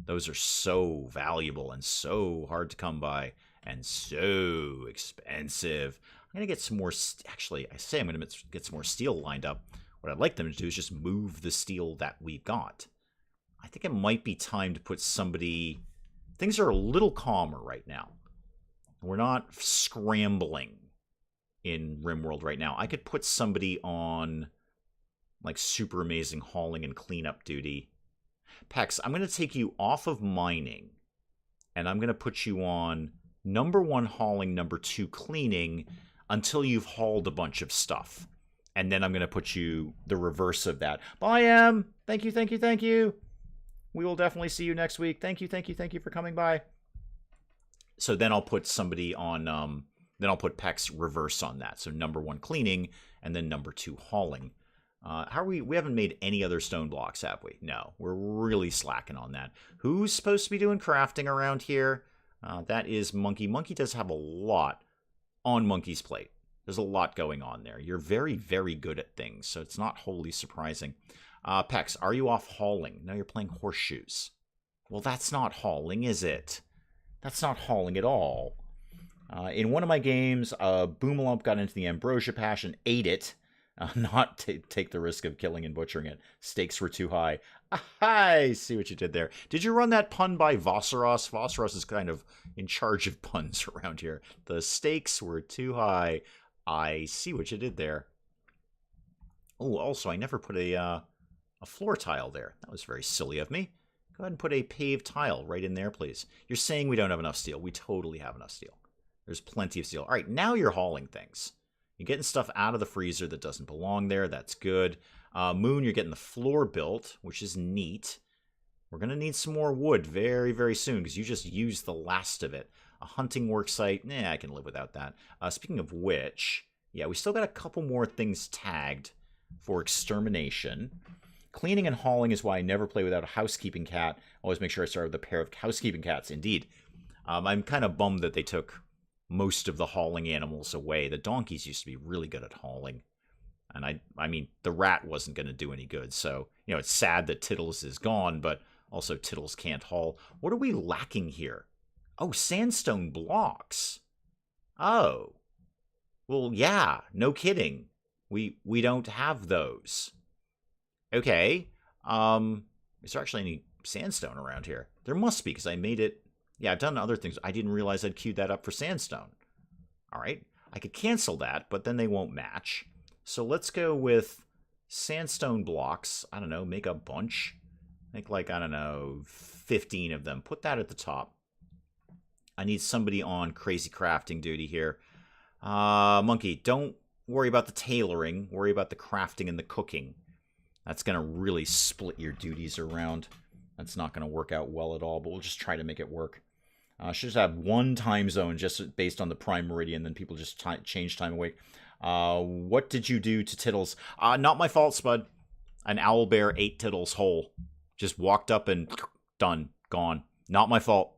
Those are so valuable and so hard to come by and so expensive. I'm going to get some more... Actually, I say I'm going to get some more steel lined up. What I'd like them to do is just move the steel that we got. I think it might be time to put somebody... Things are a little calmer right now. We're not scrambling in RimWorld right now. I could put somebody on like super amazing hauling and cleanup duty. Pex, I'm going to take you off of mining and I'm going to put you on number 1 hauling, number 2 cleaning until you've hauled a bunch of stuff. And then I'm going to put you the reverse of that. Bye, Em. Thank you, thank you, thank you. We will definitely see you next week. Thank you, thank you, thank you for coming by. So then I'll put somebody on... Then I'll put Pex reverse on that. So number 1 cleaning, and then number 2 hauling. How are we? We haven't made any other stone blocks, have we? No, we're really slacking on that. Who's supposed to be doing crafting around here? That is Monkey. Monkey does have a lot on Monkey's plate. There's a lot going on there. You're very, very good at things, so it's not wholly surprising. Pex, are you off hauling? No, you're playing horseshoes. Well, that's not hauling, is it? That's not hauling at all. In one of my games, Boomalump got into the ambrosia patch and ate it. Not take the risk of killing and butchering it. Stakes were too high. I see what you did there. Did you run that pun by Vosseros? Vosseros is kind of in charge of puns around here. The stakes were too high. I see what you did there. Oh, also, I never put a floor tile there. That was very silly of me. Go ahead and put a paved tile right in there, please. You're saying we don't have enough steel. We totally have enough steel. There's plenty of steel. All right, now you're hauling things. You're getting stuff out of the freezer that doesn't belong there. That's good. Moon, you're getting the floor built, which is neat. We're going to need some more wood very, very soon because you just used the last of it. A hunting work site, I can live without that. Speaking of which, yeah, we still got a couple more things tagged for extermination. Cleaning and hauling is why I never play without a housekeeping cat. Always make sure I start with a pair of housekeeping cats. Indeed. I'm kind of bummed that they took most of the hauling animals away. The donkeys used to be really good at hauling. And I mean, the rat wasn't going to do any good. So, it's sad that Tittles is gone, but also Tittles can't haul. What are we lacking here? Oh, sandstone blocks. Oh. Well, yeah, no kidding. We don't have those. Okay. Is there actually any sandstone around here? There must be, because I made it. Yeah, I've done other things. I didn't realize I'd queued that up for sandstone. All right. I could cancel that, but then they won't match. So let's go with sandstone blocks. I don't know, make a bunch. Make like, I don't know, 15 of them. Put that at the top. I need somebody on crazy crafting duty here. Monkey, don't worry about the tailoring. Worry about the crafting and the cooking. That's going to really split your duties around. That's not going to work out well at all, but we'll just try to make it work. Should just have one time zone just based on the prime meridian, then people just change time awake. What did you do to Tittles? Not my fault, Spud. An owlbear ate Tittles whole. Just walked up and done. Gone. Not my fault.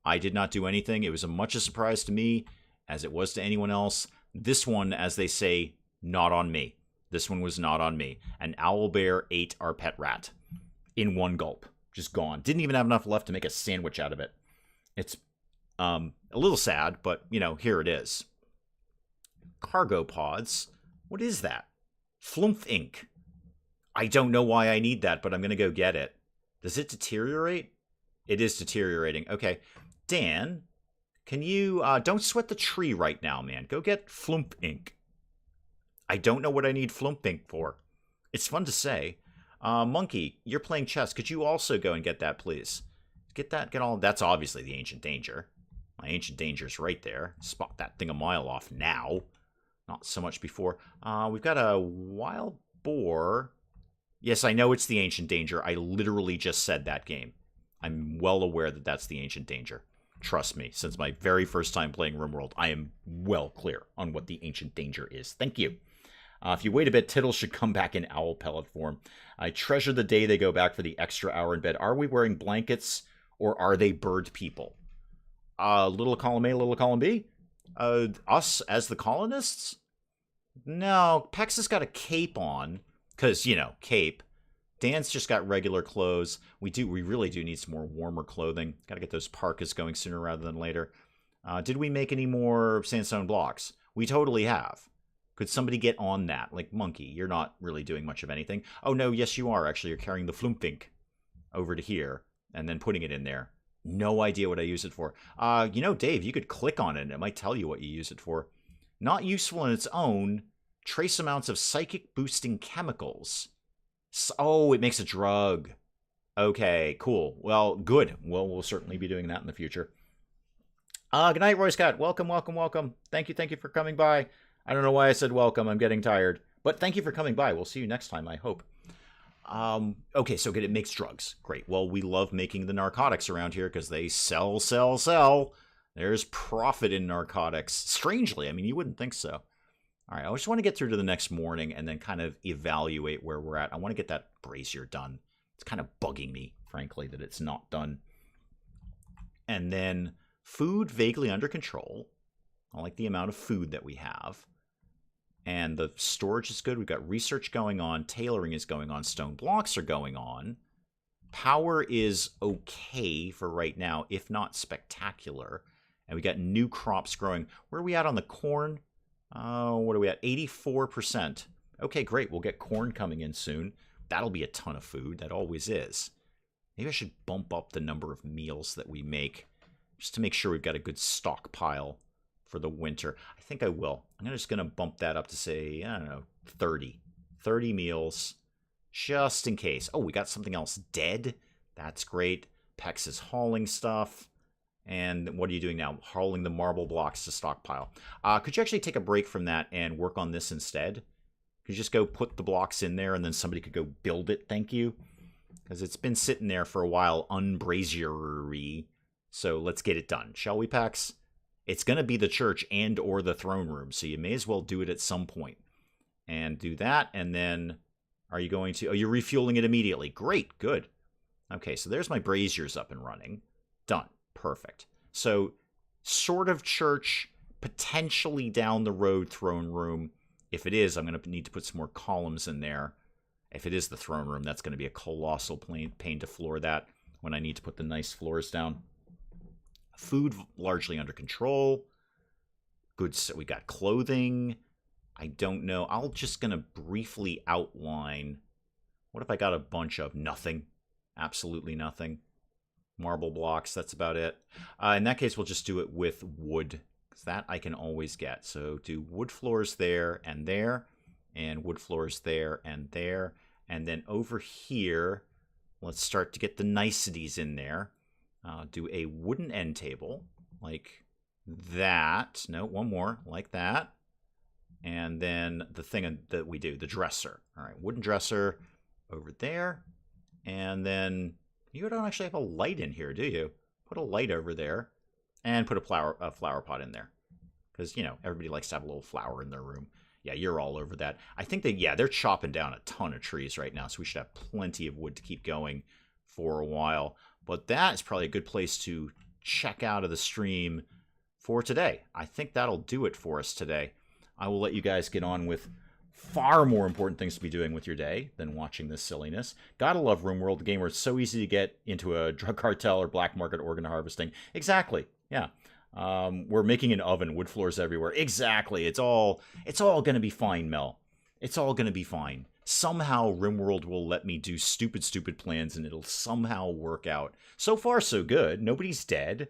I did not do anything. It was as much a surprise to me as it was to anyone else. This one, as they say, not on me. This one was not on me. An owlbear ate our pet rat in one gulp. Just gone. Didn't even have enough left to make a sandwich out of it. It's a little sad, but, here it is. Cargo pods. What is that? Flumph ink. I don't know why I need that, but I'm going to go get it. Does it deteriorate? It is deteriorating. Okay. Dan, can you... don't sweat the tree right now, man. Go get Flumph ink. I don't know what I need Flumph ink for. It's fun to say. Monkey, you're playing chess. Could you also go and get that, please? Get that, get all... That's obviously the Ancient Danger. My Ancient Danger's right there. Spot that thing a mile off now. Not so much before. We've got a wild boar. Yes, I know it's the Ancient Danger. I literally just said that game. I'm well aware that that's the Ancient Danger. Trust me, since my very first time playing RimWorld, I am well clear on what the Ancient Danger is. Thank you. If you wait a bit, Tittles should come back in owl pellet form. I treasure the day they go back for the extra hour in bed. Are we wearing blankets, or are they bird people? Little column A, little column B? Us as the colonists? No, Pex has got a cape on, because, cape. Dan's just got regular clothes. We really do need some more warmer clothing. Got to get those parkas going sooner rather than later. Did we make any more sandstone blocks? We totally have. Could somebody get on that? Like, Monkey, you're not really doing much of anything. Oh, no, yes, you are, actually. You're carrying the Flumph ink over to here and then putting it in there. No idea what I use it for. Dave, you could click on it and it might tell you what you use it for. Not useful in its own. Trace amounts of psychic boosting chemicals. Oh, it makes a drug. Okay, cool. Well, good. Well, we'll certainly be doing that in the future. Good night, Roy Scott. Welcome, welcome, welcome. Thank you for coming by. I don't know why I said welcome. I'm getting tired. But thank you for coming by. We'll see you next time, I hope. Okay, so good. It makes drugs. Great. Well, we love making the narcotics around here because they sell, sell, sell. There's profit in narcotics. Strangely, I mean, you wouldn't think so. All right, I just want to get through to the next morning and then kind of evaluate where we're at. I want to get that brazier done. It's kind of bugging me, frankly, that it's not done. And then food vaguely under control. I like the amount of food that we have. And the storage is good. We've got research going on. Tailoring is going on. Stone blocks are going on. Power is okay for right now, if not spectacular. And we got new crops growing. Where are we at on the corn? What are we at? 84%. Okay, great. We'll get corn coming in soon. That'll be a ton of food. That always is. Maybe I should bump up the number of meals that we make just to make sure we've got a good stockpile for the winter. I think I will. I'm just going to bump that up to, say, I don't know, 30. 30 meals just in case. Oh, we got something else. Dead. That's great. Pex is hauling stuff. And what are you doing now? Hauling the marble blocks to stockpile. Could you actually take a break from that and work on this instead? Could you just go put the blocks in there and then somebody could go build it? Thank you. Because it's been sitting there for a while, unbraziery. So let's get it done. Shall we, Pax? It's going to be the church and or the throne room, so you may as well do it at some point. And do that, and then are you going to... Oh, you're refueling it immediately. Great, good. Okay, so there's my braziers up and running. Done. Perfect. So, sort of church, potentially down the road throne room. If it is, I'm going to need to put some more columns in there. If it is the throne room, that's going to be a colossal pain to floor that when I need to put the nice floors down. Food largely under control. Good. So we got clothing. I don't know. I'm just going to briefly outline. What if I got a bunch of nothing? Absolutely nothing. Marble blocks, that's about it. In that case, we'll just do it with wood, because that I can always get. So do wood floors there, and wood floors there, and there. And then over here, let's start to get the niceties in there. Do a wooden end table, like that. No, one more, like that. And then the thing that we do, the dresser. All right, wooden dresser over there. And then... You don't actually have a light in here, do you? Put a light over there. And put a flower pot in there. Because, you know, everybody likes to have a little flower in their room. Yeah, you're all over that. I think that, yeah, they're chopping down a ton of trees right now. So we should have plenty of wood to keep going for a while. But that is probably a good place to check out of the stream for today. I think that'll do it for us today. I will let you guys get on with... far more important things to be doing with your day than watching this silliness. Gotta love RimWorld, the game where it's so easy to get into a drug cartel or black market organ harvesting. Exactly. Yeah. We're making an oven, wood floors everywhere. Exactly. It's all gonna be fine, Mel. It's all gonna be fine. Somehow RimWorld will let me do stupid plans and it'll somehow work out. So far, so good. Nobody's dead.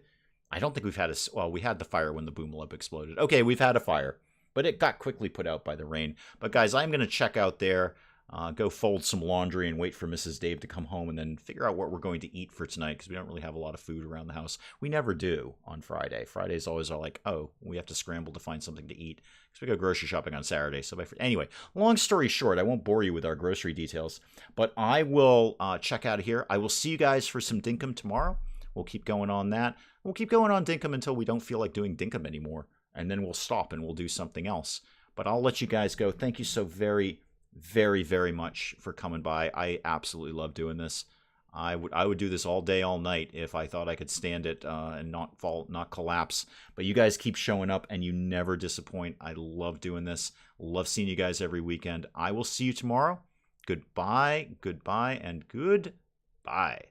I don't think we've had well, we had the fire when the boomlub exploded. Okay, we've had a fire. But it got quickly put out by the rain. But guys, I'm going to check out there, go fold some laundry and wait for Mrs. Dave to come home and then figure out what we're going to eat for tonight because we don't really have a lot of food around the house. We never do on Friday. Fridays always are like, oh, we have to scramble to find something to eat because we go grocery shopping on Saturday. So anyway, long story short, I won't bore you with our grocery details, but I will check out of here. I will see you guys for some Dinkum tomorrow. We'll keep going on that. We'll keep going on Dinkum until we don't feel like doing Dinkum anymore. And then we'll stop and we'll do something else. But I'll let you guys go. Thank you so very, very, very much for coming by. I absolutely love doing this. I would do this all day, all night if I thought I could stand it and not collapse. But you guys keep showing up and you never disappoint. I love doing this. Love seeing you guys every weekend. I will see you tomorrow. Goodbye, and goodbye.